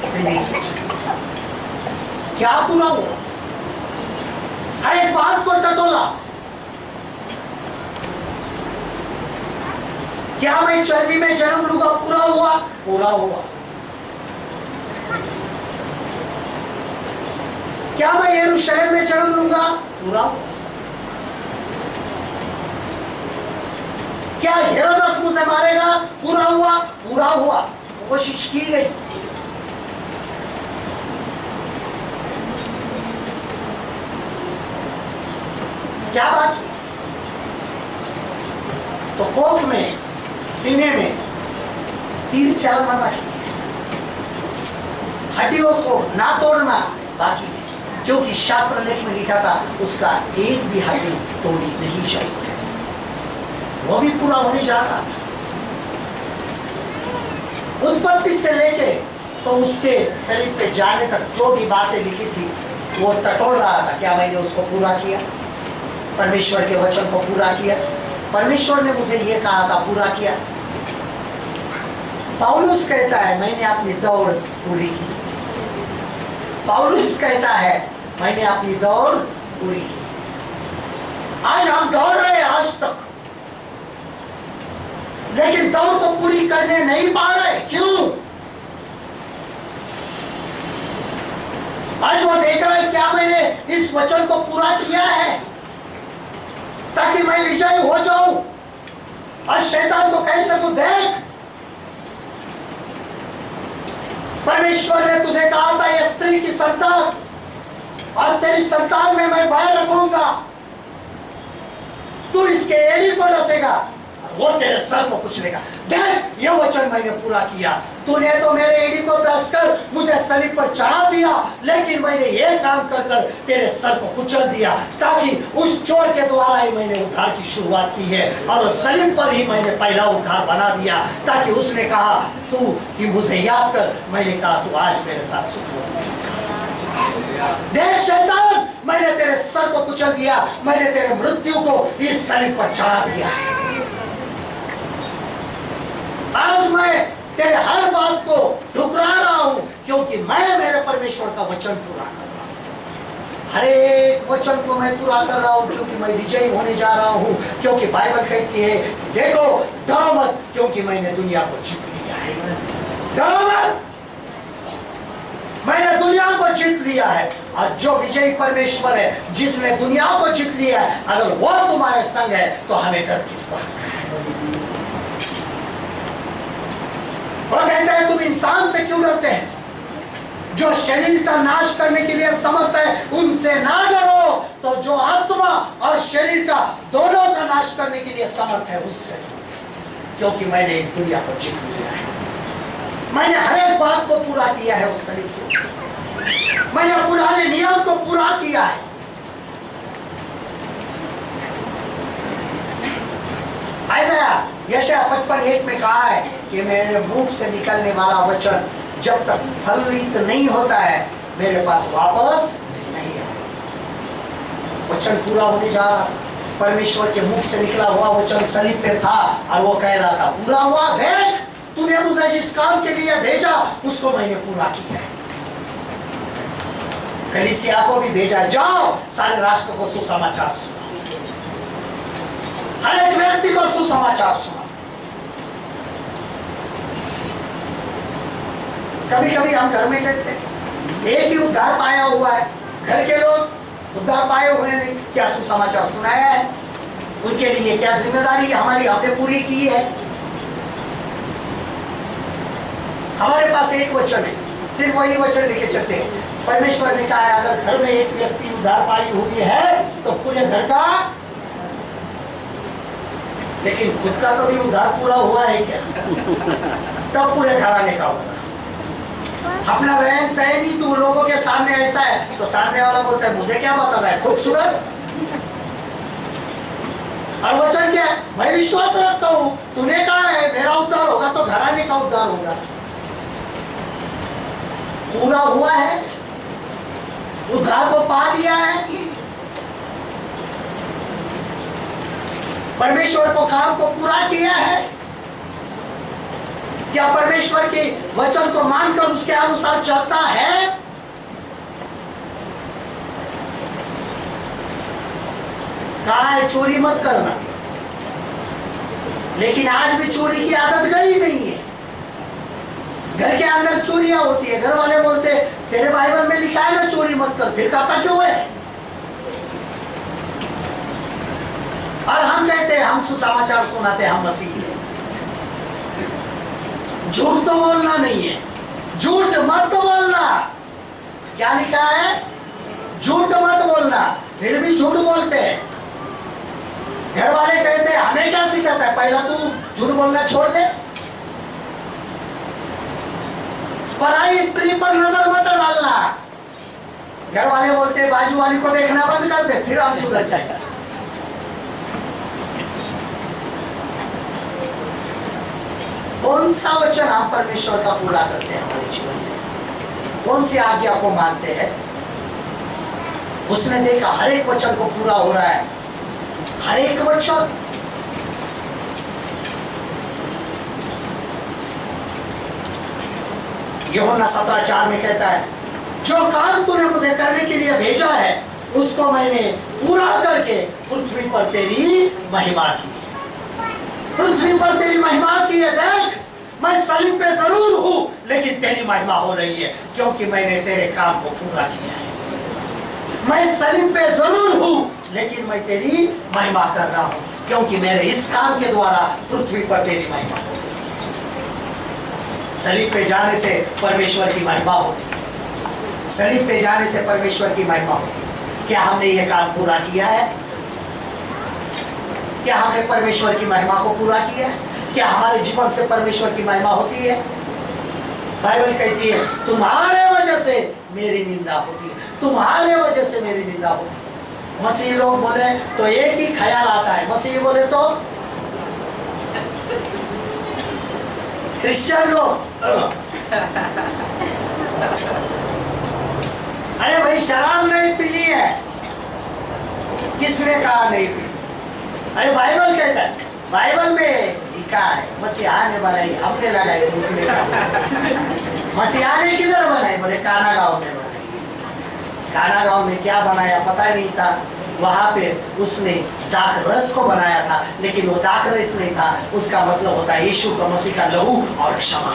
Speaker 1: फिनिश्ड। क्या पूरा हुआ? हर एक बात को टटोला। क्या मैं चर्बी में जन्म लूंगा? पूरा हुआ, पूरा हुआ। क्या मैं यरूशलेम में जन्म लूंगा? पूरा हुआ। क्या हेरोदस मुझे मारेगा? पूरा हुआ, पूरा हुआ। कोशिश की गई, क्या बाकी? तो कोख में, सीने में तीर चलना बाकी है, हड्डियों को ना तोड़ना बाकी है, क्योंकि शास्त्र लेख में लिखा था उसका एक भी हड्डी तोड़ी नहीं जाएगी, वो भी पूरा होने जा रहा था। उत्पत्ति से लेके तो उसके शरीर पे जाने तक जो भी बातें लिखी थी वो टटोल रहा था, क्या मैंने उसको पूरा किया? परमेश्वर के वचन को पूरा किया? परमेश्वर ने मुझे ये कहा था, पूरा किया? पौलुस कहता है मैंने अपनी दौड़ पूरी की। पौलुस कहता है मैंने अपनी दौड़ पूरी की। आज हम दौड़ रहे हैं आज तक, लेकिन दौड़ को पूरी करने नहीं पा रहे। क्यों? आज वो देख रहा है क्या मैंने इस वचन को पूरा किया है ताकि मैं विजयी हो जाऊं और शैतान को कह सकूं देख, परमेश्वर ने तुझे कहा था ये स्त्री की संतान और तेरी संतान में मैं भय रखूंगा, तू इसके एड़ी को डसेगा, वो तेरे सर को कुचलेगा। देख ये वचन मैंने पूरा किया। तूने तो मेरे एड़ी को डसकर मुझे सलीब पर चढ़ा दिया, लेकिन मैंने ये काम कर कर तेरे सर को कुचल दिया, ताकि उस चोर के द्वारा ही मैंने उद्धार की शुरुआत की है और उस सलीब पर ही मैंने पहला उद्धार बना दिया, ताकि उसने कहा तू कि मुझे याद कर। मैंने कहा तू आज मेरे साथ सुख हो। देख शैतान, मैंने तेरे सर को कुचल दिया, मैंने तेरे मृत्यु को इस सलीब पर चढ़ा दिया। आज मैं तेरे हर बात को ठुकरा रहा हूं, क्योंकि मैं मेरे परमेश्वर का वचन पूरा कर रहा हूं। हर एक वचन को मैं पूरा कर रहा हूं, क्योंकि मैं विजयी होने जा रहा हूं। क्योंकि बाइबल कहती है देखो डरो मत, क्योंकि मैंने दुनिया को जीत लिया है। डरो मत, मैंने दुनिया को जीत लिया है। और जो विजयी परमेश्वर है, जिसने दुनिया को जीत लिया है, अगर वो तुम्हारे संग है तो हमें डर किस बात का है? वो कहता है तुम इंसान से क्यों डरते हैं? जो शरीर का नाश करने के लिए समर्थ है उनसे ना डरो, तो जो आत्मा और शरीर का दोनों का नाश करने के लिए समर्थ है उससे, क्योंकि मैंने इस दुनिया को जीत लिया है। मैंने हर एक बात को पूरा किया है उस शरीर को, मैंने पुराने नियम को पूरा किया है। ऐसा यशायाह 55:1 में कहा है कि मेरे मुख से निकलने वाला वचन जब तक फलित नहीं होता है मेरे पास वापस नहीं आएगा। वचन पूरा होने जा रहा था। परमेश्वर के मुख से निकला हुआ वचन सलीब पे था और वो कह रहा था पूरा हुआ। देख तूने मुझे जिस काम के लिए भेजा उसको मैंने पूरा किया है। कलीसिया को भी भेजा, जाओ सारे राष्ट्र को सुसमाचार सुनाओ, हर एक व्यक्ति को सुसमाचार सुनाओ। कभी कभी हम घर में कहते हैं एक ही उद्धार पाया हुआ है, घर के लोग उद्धार पाए हुए नहीं, क्या सुसमाचार सुनाया है? उनके लिए क्या जिम्मेदारी हमारी हमने पूरी की है? हमारे पास एक वचन है, सिर्फ वही वचन लेके चलते हैं। परमेश्वर ने कहा है अगर घर में एक व्यक्ति उद्धार पाई हुई है तो पूरे घर का, लेकिन खुद का तो भी उद्धार पूरा हुआ है क्या? तब पूरे घराने का होगा। अपना रहन सहन ही तू लोगों के सामने ऐसा है तो सामने वाला बोलता है मुझे क्या बताता है, खुद सुधर। और वचन क्या है? मैं विश्वास रखता हूं, तूने कहा है मेरा उद्धार होगा तो घराने का उद्धार होगा। पूरा हुआ है, उद्धार को पा लिया है, परमेश्वर को काम को पूरा किया है। क्या परमेश्वर के वचन को मानकर उसके अनुसार चलता है? कहा है चोरी मत करना, लेकिन आज भी चोरी की आदत गई नहीं है। घर के अंदर चोरियां होती है, घर वाले बोलते तेरे बाइबल में लिखा है ना चोरी मत कर, फिर करता क्यों है? और हम कहते हैं हम सुसमाचार सुनाते हैं, हम मसीही हैं। झूठ तो बोलना नहीं है, झूठ मत बोलना। क्या लिखा है? झूठ मत बोलना, फिर भी झूठ बोलते हैं। घर वाले कहते हमें क्या सिखाता है, पहला तू झूठ बोलना छोड़ दे, पराई स्त्री पर नजर मत डालना। घर वाले बोलते बाजू वाली को देखना बंद कर दे, फिर हम सुधर जाएंगे। कौन सा वचन हम परमेश्वर का पूरा करते हैं हमारे जीवन में, कौन सी आज्ञा को मानते हैं? उसने देखा हर एक वचन को पूरा हो रहा है, हर एक वचन। यूहन्ना 17:4 में कहता है, जो काम तूने मुझे करने के लिए भेजा है उसको मैंने पूरा करके पृथ्वी पर तेरी महिमा की है। पृथ्वी पर तेरी महिमा की है। देख, मैं सलीब पे जरूर हूं, लेकिन तेरी महिमा हो रही है क्योंकि मैंने तेरे काम को पूरा किया है। मैं सलीब पे जरूर हूं, लेकिन मैं तेरी महिमा कर रहा हूं क्योंकि मेरे इस काम के द्वारा पृथ्वी पर तेरी महिमा हो रही है। सलीब पे जाने से परमेश्वर की महिमा होती है। सलीब पे जाने से परमेश्वर की महिमा होती है। क्या हमने ये काम पूरा किया है? क्या हमने परमेश्वर की महिमा को पूरा किया है? क्या हमारे जीवन से परमेश्वर की महिमा होती है? बाइबल कहती है तुम्हारे वजह से मेरी निंदा होती है, तुम्हारे वजह से मेरी निंदा होती है। मसीह लोग बोले तो एक ही ख्याल आता है, मसीह बोले तो क्रिश्चियन लोग अरे भाई शराब नहीं पीनी है, किसने कहा नहीं पीनी? अरे बाइबल कहता है, बाइबल में लिखा है मसीहा ने बनाई, हमने लगाई, दूसरे मसीहा ने किधर बनाई? बोले काना गांव में बनाई। काना गांव में क्या बनाया पता नहीं था, वहां पे उसने दाख रस को बनाया था, लेकिन वो दाख रस नहीं था, उसका मतलब होता है यीशु का मसीह का लहू और क्षमा।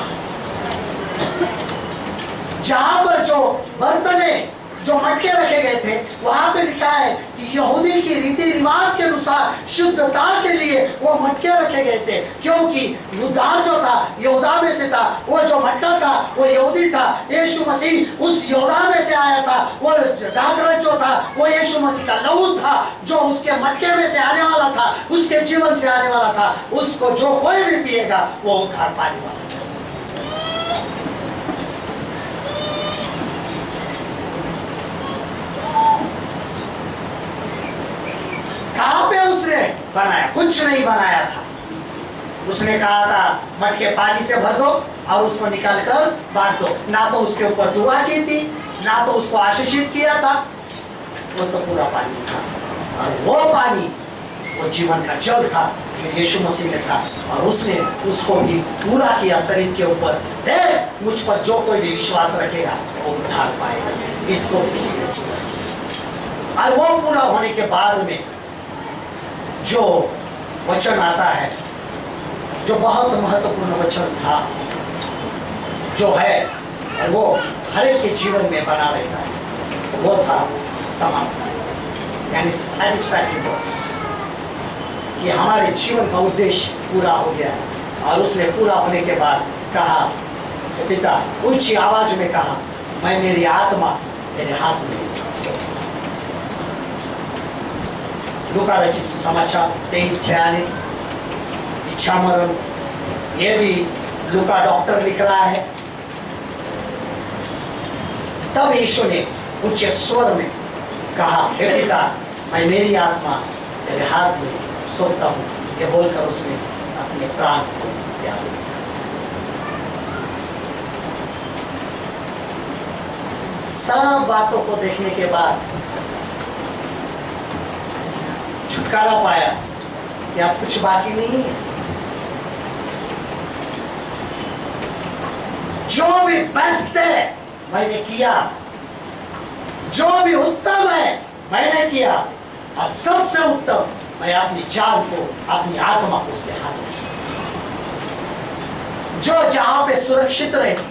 Speaker 1: जहां पर जो बर्तने जो मटके रखे गए थे वहां पे लिखा है कि यहूदी की रीति रिवाज के अनुसार शुद्धता के लिए वो मटके रखे गए थे, क्योंकि युद्धार जो था यहूदा में से था, वो जो मटका था वो यहूदी था। यीशु मसीह उस यहूदा में से आया था, वो दाखरस जो था वो यीशु मसीह का लहू था जो उसके मटके में से आने वाला था, उसके जीवन से आने वाला था। उसको जो कोई भी पिएगा वो उद्धार पाने वाला। कहां पे उसने बनाया? कुछ नहीं बनाया था। उसने कहा था मटके पानी से भर दो और उसको निकाल कर बांट दो। ना तो उसके ऊपर दुआ की थी, ना तो उसको आशीषित किया था, वो तो पूरा पानी था। और वो पानी वो जीवन का जल था जो यीशु मसीह में था, और उसने उसको भी पूरा किया शरीर के ऊपर। देख, मुझ पर जो कोई भी विश्वास रखेगा वो उद्धार पाएगा। इसको भी उसने पूरा किया। और वो पूरा होने के बाद में जो वचन आता है, जो बहुत महत्वपूर्ण वचन था, जो है वो हर एक के जीवन में बना रहता है, वो था समाप्त, यानी सैटिस्फैक्टरी वर्ड्स, कि हमारे जीवन का उद्देश्य पूरा हो गया। और उसने पूरा होने के बाद कहा, पिता ऊंची आवाज में कहा, मैं मेरी आत्मा तेरे हाथ में सौंपता हूं। लूका रचित समाचार 23:46, इच्छा मरण, ये भी लूका डॉक्टर लिख रहा है। तब यीशु ने उच्च स्वर में कहा, हे पिता मैं मेरी आत्मा तेरे हाथ में सौंपता हूँ। ये बोलकर उसने अपने प्राण को त्याग दिया। सब बातों को देखने के बाद छुटकारा पाया कि अब कुछ बाकी नहीं है। जो भी बेस्ट है मैंने किया, जो भी उत्तम है मैंने किया, और सबसे उत्तम मैं अपनी जान को, अपनी आत्मा को उसके हाथ में सौंपता हूं, जो जहां पे सुरक्षित रहती,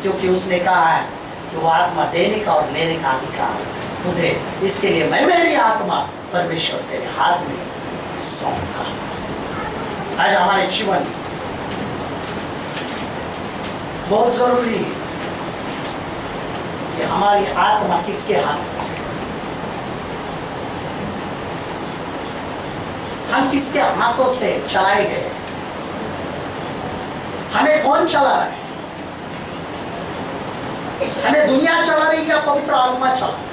Speaker 1: क्योंकि उसने कहा है कि वो आत्मा देने का और लेने का अधिकार मुझे, इसके लिए मैं मेरी आत्मा परमेश्वर तेरे हाथ में सौंपता हूं। आज हमारे जीवन बहुत जरूरी है कि हमारी आत्मा किसके हाथ में है। हम किसके हाथों से चलाए गए? हमें कौन चला रहा है? हमें दुनिया चला रही या पवित्र आत्मा चला रही?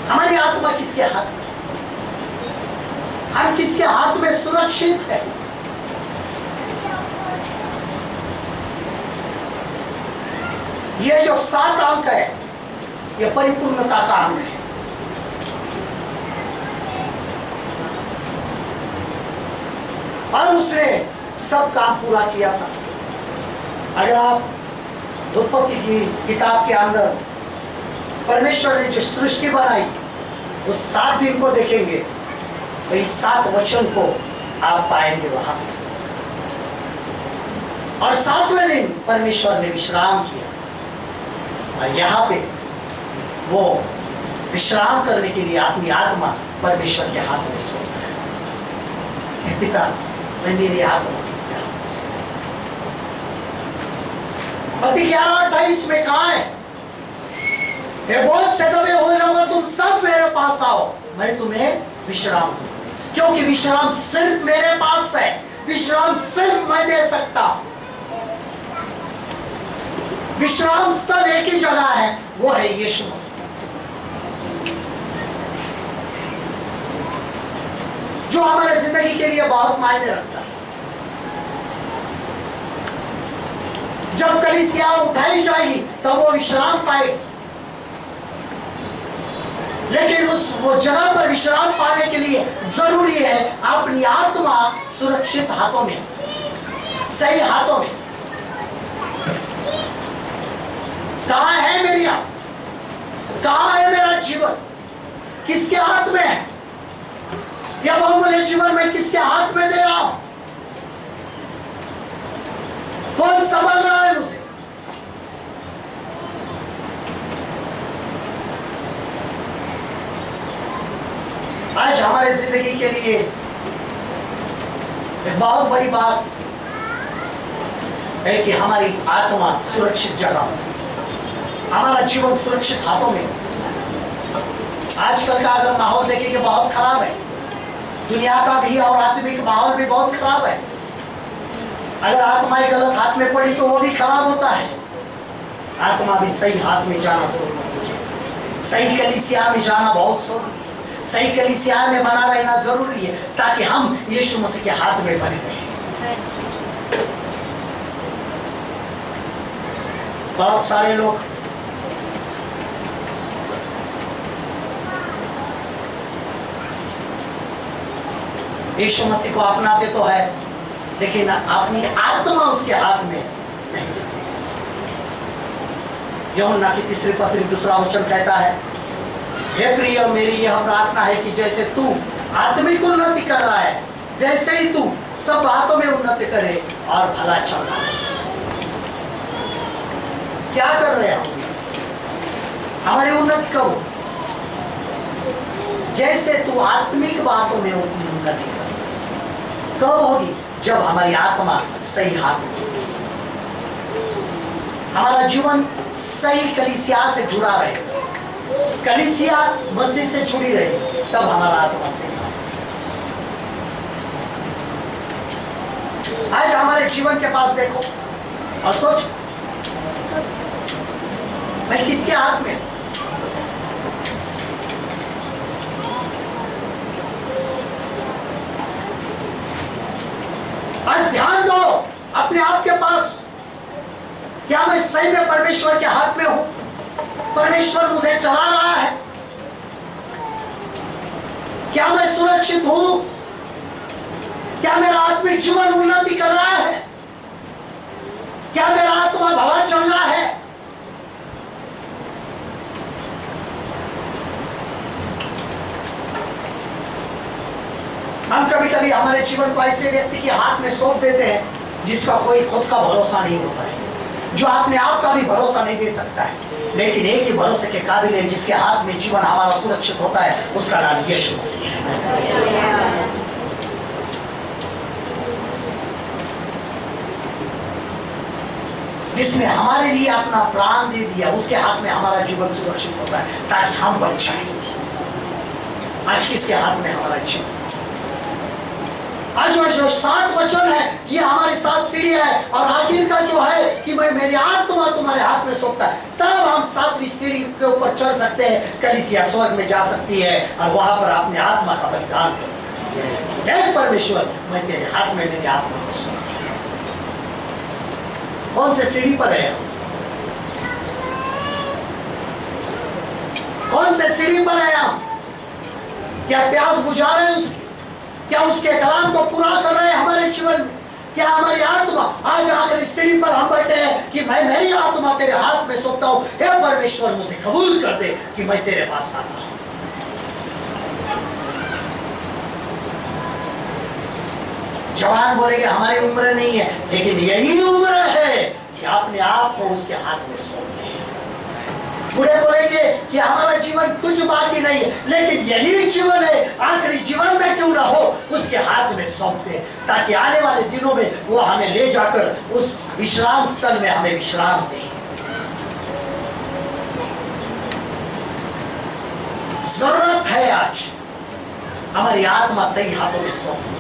Speaker 1: हमारी आत्मा किसके हाथ में? हम किसके हाथ में सुरक्षित है? ये जो 7 अंक है, ये परिपूर्णता का अंक है। और उसने सब काम पूरा किया था। अगर आप उत्पत्ति की किताब के अंदर परमेश्वर ने जो सृष्टि बनाई उस 7 दिन को देखेंगे तो इस 7 वचन को आप पाएंगे वहां पे। और 7वें दिन परमेश्वर ने विश्राम किया और यहाँ पे वो विश्राम करने के लिए अपनी आत्मा परमेश्वर के हाथ में सौंप है। हे पिता, मैं मेरी आत्मा के हाथ में सौंप। मत्ती 11:28 में कहा है, हे बोझ से दबे हुए लोगों, तुम सब मेरे पास आओ, मैं तुम्हें विश्राम दूं। क्योंकि विश्राम सिर्फ मेरे पास है, विश्राम सिर्फ मैं दे सकता हूं। विश्राम स्थल एक ही जगह है, वो है यीशु मसीह। जो हमारे जिंदगी के लिए बहुत मायने रखता है। जब कलीसिया उठाई जाएगी तब वो विश्राम पाएगी, लेकिन वो जगह पर विश्राम पाने के लिए जरूरी है अपनी आत्मा सुरक्षित हाथों में, सही हाथों में। कहाँ है मेरी आत्मा? कहाँ है मेरा जीवन? किसके हाथ में है? यह बहुमूल्य जीवन मैं किसके हाथ में दे रहा हूं? कौन संभाल रहा है मुझे? आज हमारे जिंदगी के लिए एक बहुत बड़ी बात है कि हमारी आत्मा सुरक्षित जगह हो, हमारा जीवन सुरक्षित हाथों में। आजकल का अगर माहौल देखेंगे बहुत खराब है, दुनिया का भी और आत्मिक माहौल भी बहुत खराब है। अगर आत्माएं गलत हाथ में पड़ी तो वो भी खराब होता है। आत्मा भी सही हाथ में जाना जरूरी है। सही कलीसिया में जाना बहुत जरूरी है। सही कलीसिया में बना रहना जरूरी है ताकि हम यीशु मसीह के हाथ में बने रहें। बहुत सारे लोग यीशु मसीह को अपनाते तो है, लेकिन अपनी आत्मा उसके हाथ में नहीं देते। यूहन्ना की 3 पत्री 2 वचन कहता है, हे प्रिय, मेरी यह प्रार्थना है कि जैसे तू आत्मिक उन्नति कर रहा है, जैसे ही तू सब बातों में उन्नति करे और भला चल रहा है। क्या कर रहे हैं हमारी उन्नति कब हो? जैसे तू आत्मिक बातों में उन्नति कर। कब होगी? जब हमारी आत्मा सही हाथ में, हमारा जीवन सही कलीसिया से जुड़ा रहे, कलीसिया मसीह से जुड़ी रहे, तब हमारा आत्मा सही। आज हमारे जीवन के पास देखो और सोचो, मैं किसके हाथ में? आज ध्यान दो अपने आप के पास, क्या मैं सही में परमेश्वर के हाथ में हूं? परमेश्वर मुझे चला रहा है? क्या मैं सुरक्षित हूं? क्या मेरा आत्मिक जीवन उन्नति कर रहा है? क्या मेरा आत्मा भला चल रहा है? हम कभी कभी हमारे जीवन को ऐसे व्यक्ति के हाथ में सौंप देते हैं जिसका कोई खुद का भरोसा नहीं होता है, जो अपने आप का भी भरोसा नहीं दे सकता है, लेकिन एक ही भरोसे के काबिल है जिसके हाथ में जीवन हमारा सुरक्षित होता है, उसका नाम यीशु मसीह है। जिसने हमारे लिए अपना प्राण दे दिया, उसके हाथ में हमारा जीवन सुरक्षित होता है ताकि हम बच जाएं। आज किसके हाथ में हमारा जीवन? आज वो जो 7 वचन है ये हमारी 7 सीढ़ियां है, और आखिर का जो है कि मैं मेरी आत्मा तुम्हारे हाथ में सौंपता है, तब हम 7वीं सीढ़ी के ऊपर चढ़ सकते हैं। कलीसिया स्वर्ग में जा सकती है और वहां पर अपने आत्मा का बलिदान कर सकती है। देख परमेश्वर, मैं तेरे हाथ में मेरी आत्मा को सौंप दिया। कौन से सीढ़ी पर है? कौन से सीढ़ी पर है हम? क्या प्यास बुझा रहे हैं उसकी? क्या उसके कलाम को पूरा कर रहे हैं हमारे जीवन में? क्या हमारी आत्मा आज आकर इस सीढ़ी पर हम बैठे हैं कि मैं मेरी आत्मा तेरे हाथ में सौंपता हूं, हे परमेश्वर मुझे कबूल कर दे कि मैं तेरे पास आता हूं। जवान बोलेंगे हमारी उम्र नहीं है, लेकिन यही उम्र है कि अपने आप को उसके हाथ में सौंप दे। बूढ़े बोलेंगे कि हमारा जीवन कुछ बाकी नहीं है, लेकिन यही जीवन है, आखिरी जीवन में क्यों ना हो उसके हाथ में सौंप दे, ताकि आने वाले दिनों में वो हमें ले जाकर उस विश्राम स्थल में हमें विश्राम दे। जरूरत है आज हमारी आत्मा सही हाथों में सौंप।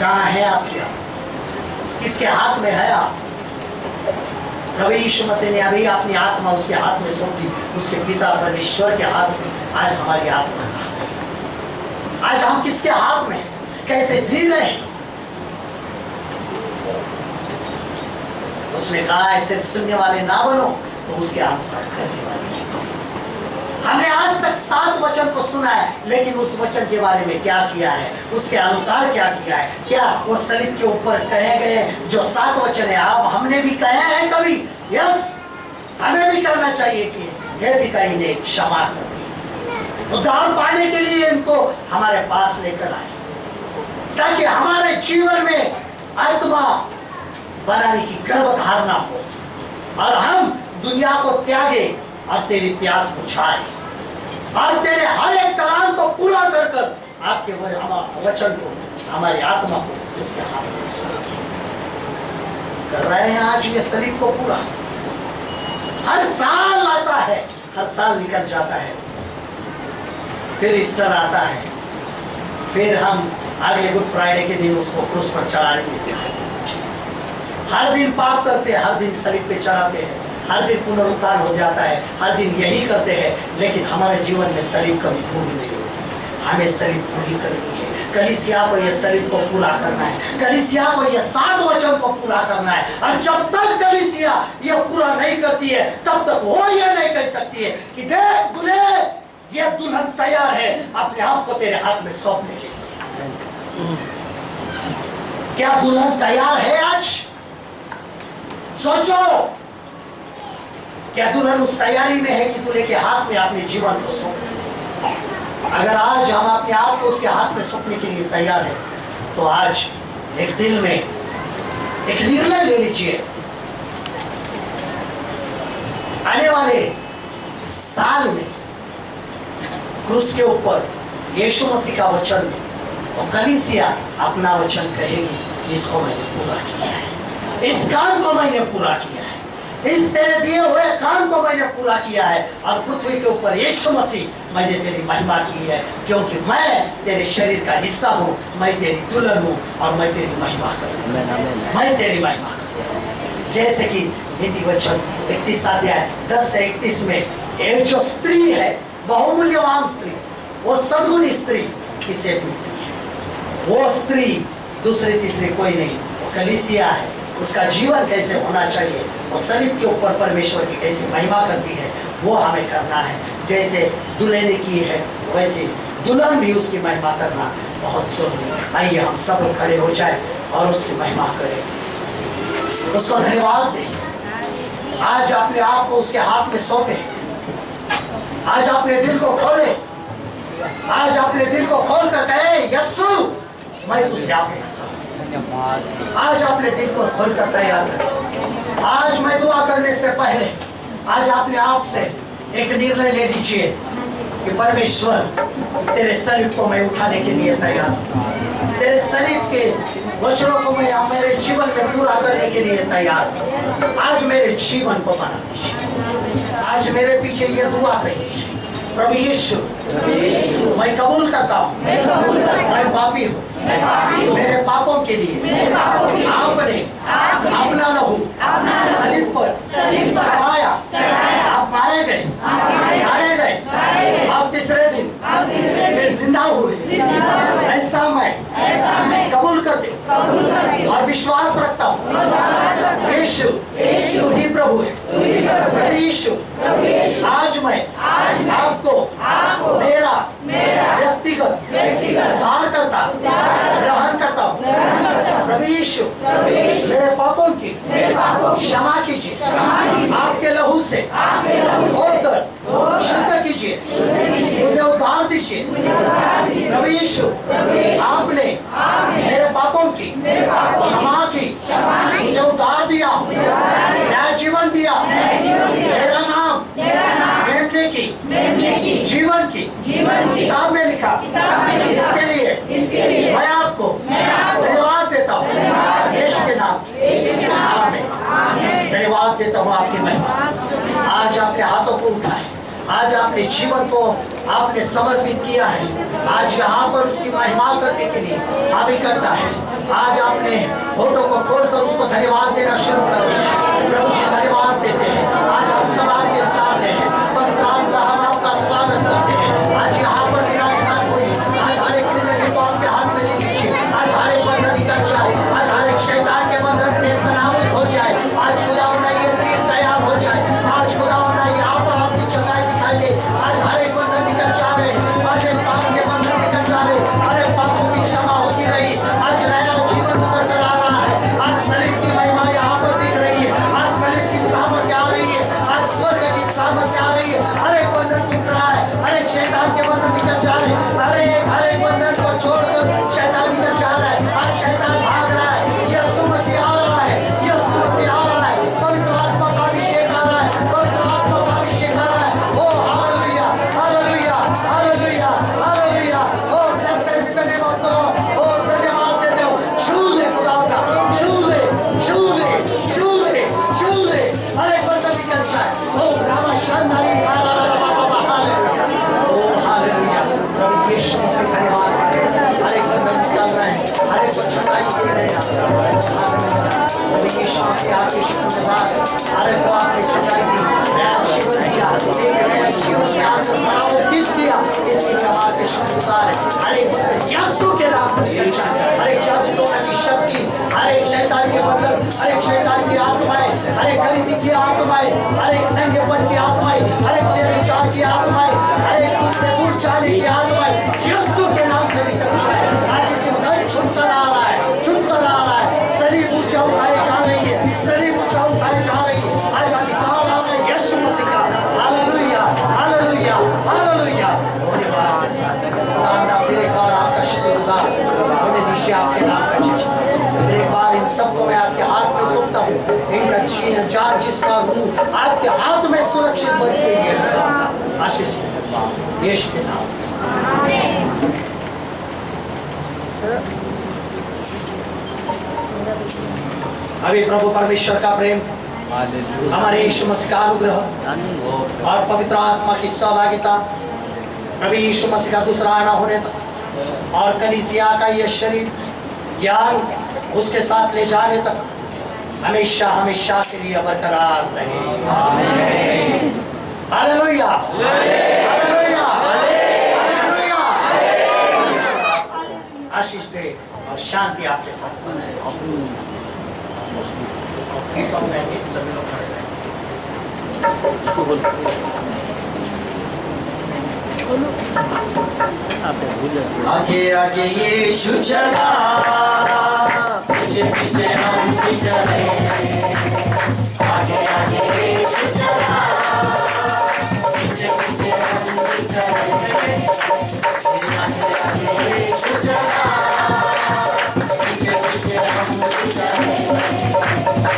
Speaker 1: कहां है आपकी आत्मा? किसके हाथ में है आप? प्रभु यीशु मसीह ने अभी अपनी आत्मा उसके हाथ में सौंप दी, उसके पिता परमेश्वर के हाथ में। आज हमारी आत्मा कहां है? आज हम किसके हाथ में? कैसे जी रहे हैं? उसने कहा ऐसे सुनने वाले ना बनो, तो उसके अनुसार करने वाले। हमने आज तक 7 वचन को सुना है, लेकिन उस वचन के बारे में क्या किया है? उसके अनुसार क्या किया है? क्या वो सलीब के ऊपर कहे गए जो 7 वचन है आप हमने भी कहे हैं कभी? यस, हमें भी करना चाहिए कि हे पिता इन्हें क्षमा कर दे। उद्धार पाने के लिए इनको हमारे पास लेकर आए, ताकि हमारे जीवन में आत्मा बनाने की गर्भधारणा हो और हम दुनिया को त्यागे और तेरी प्यास बुझाए और तेरे हर एक कलाम को पूरा कर कर आपके वचन को, हमारी आत्मा को इसके हाथ में कर रहे हैं। आज ये सलीब को पूरा हर साल आता है, हर साल निकल जाता है, फिर ईस्टर आता है, फिर हम अगले गुड फ्राइडे के दिन उसको क्रूस पर चढ़ाने के लिए हर दिन पाप करते हैं, हर दिन सलीब पे चढ़ाते हैं, हर दिन पुनरुत्थान हो जाता है, हर दिन यही करते हैं, लेकिन हमारे जीवन में सलीब कभी पूरी नहीं होती। हमें सलीब पूरी करनी है। कलीसिया को यह सलीब को पूरा करना है, कलीसिया को यह 7 वचन को पूरा करना है। और जब तक कलीसिया यह पूरा नहीं करती है, तब तक वो यह नहीं कह सकती है कि देख दूल्हे, यह दुल्हन तैयार है अपने आप को तेरे हाथ में सौंपने के लिए। क्या दुल्हन तैयार है आज? सोचो, क्या दुल्हन उस तैयारी में है कि दूल्हे के हाथ में अपने जीवन को सौंपे? अगर आज हम अपने आप को उसके हाथ में सौंपने के लिए तैयार है, तो आज एक दिल में एक निर्णय ले लीजिए। आने वाले साल में क्रूस के ऊपर यीशु मसीह का वचन में और कलीसिया अपना वचन कहेगी, इसको मैंने पूरा किया है, इस काम को मैंने पूरा किया है, इस तेरे दिए हुए काम को मैंने पूरा किया है, और पृथ्वी के ऊपर यीशु मसीह मैंने तेरी महिमा की है, क्योंकि मैं तेरे शरीर का हिस्सा हूँ, मैं तेरी दुल्हन हूँ और मैं तेरी महिमा करता हूँ, मैं तेरी महिमा करता हूँ। जैसे कि नीति वचन 31 अध्याय 10 से 31 में एक जो स्त्री है, बहुमूल्यवान स्त्री, वो सद्गुण स्त्री किसे मिलती है? वो स्त्री दूसरे तीसरे कोई नहीं, वो कलीसिया है। उसका जीवन कैसे होना चाहिए, वो सलीब के ऊपर परमेश्वर की कैसे महिमा करती है, वो हमें करना है। जैसे दुल्हे ने की है, वैसे दुल्हन भी उसकी महिमा करना बहुत जरूरी है। आइए हम सब लोग खड़े हो जाए और उसकी महिमा करें, उसको धन्यवाद दें। आज अपने आप को उसके हाथ में सौंपे, आज अपने दिल को खोले, आज अपने दिल को खोल कर कहे, यस्सु मैं तुझे आपने, आज अपने दिल को खोल कर तैयार कर। आज मैं दुआ करने से पहले आज अपने आप से एक निर्णय ले लीजिए कि परमेश्वर तेरे सलीब को मैं उठाने के लिए तैयार हूं, तेरे सलीब के वचनों को मैं मेरे जीवन में पूरा करने के लिए तैयार हूं। आज मेरे जीवन को बना दीजिए। आज मेरे पीछे ये दुआ कही है, प्रभु यीशु मैं कबूल करता हूँ मैं पापी हूँ मेरे पापों के लिए आपने अपना लहू सलीब पर चढ़ाया आप मारे गए गाड़े गए आप तीसरे दिन फिर जिंदा हुए ऐसा मैं कबूल करते और विश्वास रखता हूँ यीशु तू ही प्रभु है यीशु आज मैं आपको मेरा व्यक्तिगत उद्धारकर्ता ग्रहण करता हूँ प्रभु यीशु मेरे पापों की क्षमा कीजिए आपके लहू से होकर शुद्ध कीजिए मुझे उद्धार दीजिए प्रभु यीशु आपने मेरे पापों की क्षमा की मुझे उद्धार दिया नया जीवन दिया मेरा नाम मेमने की जीवन की किताब में लिखा इसके लिए मैं आपको धन्यवाद देता हूँ यीशु के नाम से आमीन। धन्यवाद देता हूँ आपकी महिमा आज आपके हाथों को उठाए आज आपने जीवन को आपने समर्पित किया है आज यहाँ पर उसकी महिमा करने के लिए हम इकट्ठा है आज आपने होठों को खोलकर उसको धन्यवाद देना शुरू कर दिया प्रभु जी धन्यवाद देते हैं आज हम सब आपके सामने हैं पवित्र आत्मा हम आपका स्वागत करते हैं आज यहाँ पर विराजमान हुई आज हर एक जिंदगी को आपके हाथ में ले लीजिए आज हर एक बंधन निकल जाए आज हर एक शैतान के बंधन नेस्तनाबूद हो जाए आज खुदा ये तीर तैयार हो जाए आज खुदा यहाँ पर आपकी जगह दिखाई दे आज हर एक बंधन निकल जा रहे आज एक पाप के बंधन निकल जा रहे हर एक पापों की क्षमा होती रही आज नया जीवन उतर कर आ रहा है आज सलीब की महिमा यहाँ पर दिख रही है आज सलीब की सामर्थ्य आ रही है आज स्वर्ग की सामर्थ्य आ रही है हर एक बंधन टूट रहा है हर एक शैतान के बंधन निकल जा रहे हैं हर एक बंधन को छोड़कर शैतान निकल जा रहा है आज शैतान भाग रहा है यीशु मसीह आ रहा है यीशु मसीह आ रहा है पवित्र आत्मा का अभिषेक आ रहा है पवित्र आत्मा का अभिषेक आ रहा है ओ हालेलुया हालेलुया हालेलुया हालेलुया O blessed be the name of the Lord O धन्यवाद देते हो छू ले खुदा का छू ले छू ले छू ले छू ले हर एक बंधन निकल जाए ओ रामा शांतारी बाबा हालेलुया ओ हालेलुया प्रभु यीशु मसीह धन्यवाद देते हैं हर एक बंधन निकल रहे हैं हर एक को छुड़ाई दे रहे हैं प्रभु यीशु मसीह आपके शुक्रगुजार हर एक को आपने छुड़ाई दी नया जीवन दिया एक नया जीवन में आपको परावर्तित किया इसकी जमात के शुक्रगुजार है हर एक बंधन यीशु के नाम से निकल जाए हर एक जादू टोना की शक्ति हर एक शैतान के बंधन हर एक शैतान की आत्माएं हर एक गरीबी की आत्माएं हर एक नंगेपन की आत्माएं हर एक व्यभिचार की आत्माएं हर एक तुमसे दूर जाने की आत्माएं यीशु के नाम से निकल जाए आज इसी वक्त छुटकर आ रहा है छुटकर आ रहा है सलीब ऊंचा उठाई जा रही है सलीब ऊंचा उठाई जा रही है आज अधिकार आ रहा है यीशु मसीह का हालेलुया हालेलुया हालेलुया धन्यवाद खुदा फिर एक बार आपका शुक्रगुजार होने दीजिए आपके नाम का चीज फिर एक बार इन सबको मैं आपके हाथ में सौंपता हूँ इनका जान जिसका रूह आपके हाथ में सुरक्षित बन गई है आशीष यीशु के नाम अभी प्रभु परमेश्वर का प्रेम हमारे यीशु मसीह का अनुग्रह और पवित्र आत्मा की सहभागिता प्रभु यीशु मसीह का दूसरा आना होने तक और कलीसिया का यह शरीर ज्ञान उसके साथ ले जाने तक हमेशा हमेशा के लिए बरकरार रहे हालेलुया हालेलुया हालेलुया आशीष दे और शांति आपके साथ बनाए सभी लोग खड़े
Speaker 3: आगे आगे यीशु चला पीछे पीछे हम भी चले आगे आगे यीशु चला पीछे पीछे हम भी चले आगे आगे यीशु चला पीछे पीछे हम भी चले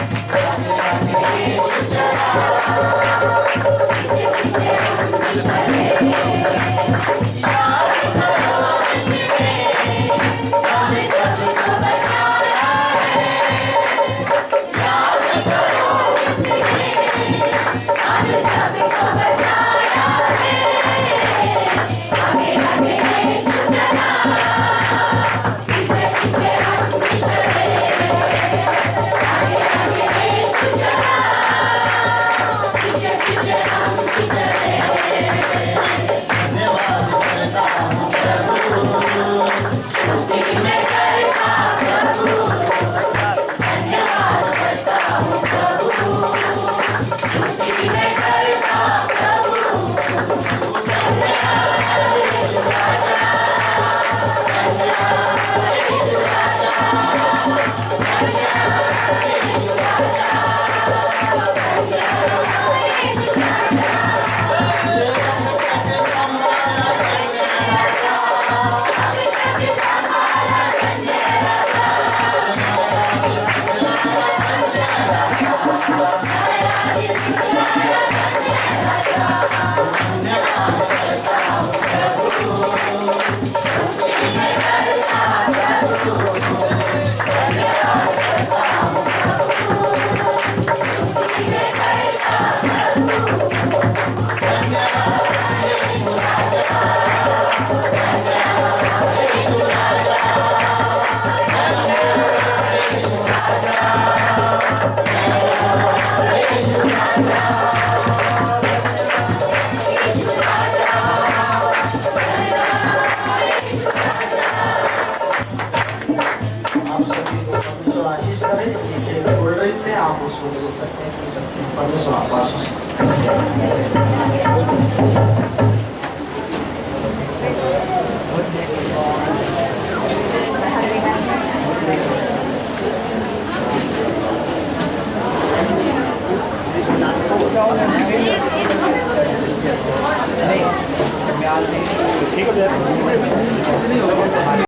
Speaker 3: आगे आगे यीशु चला
Speaker 4: ठीक है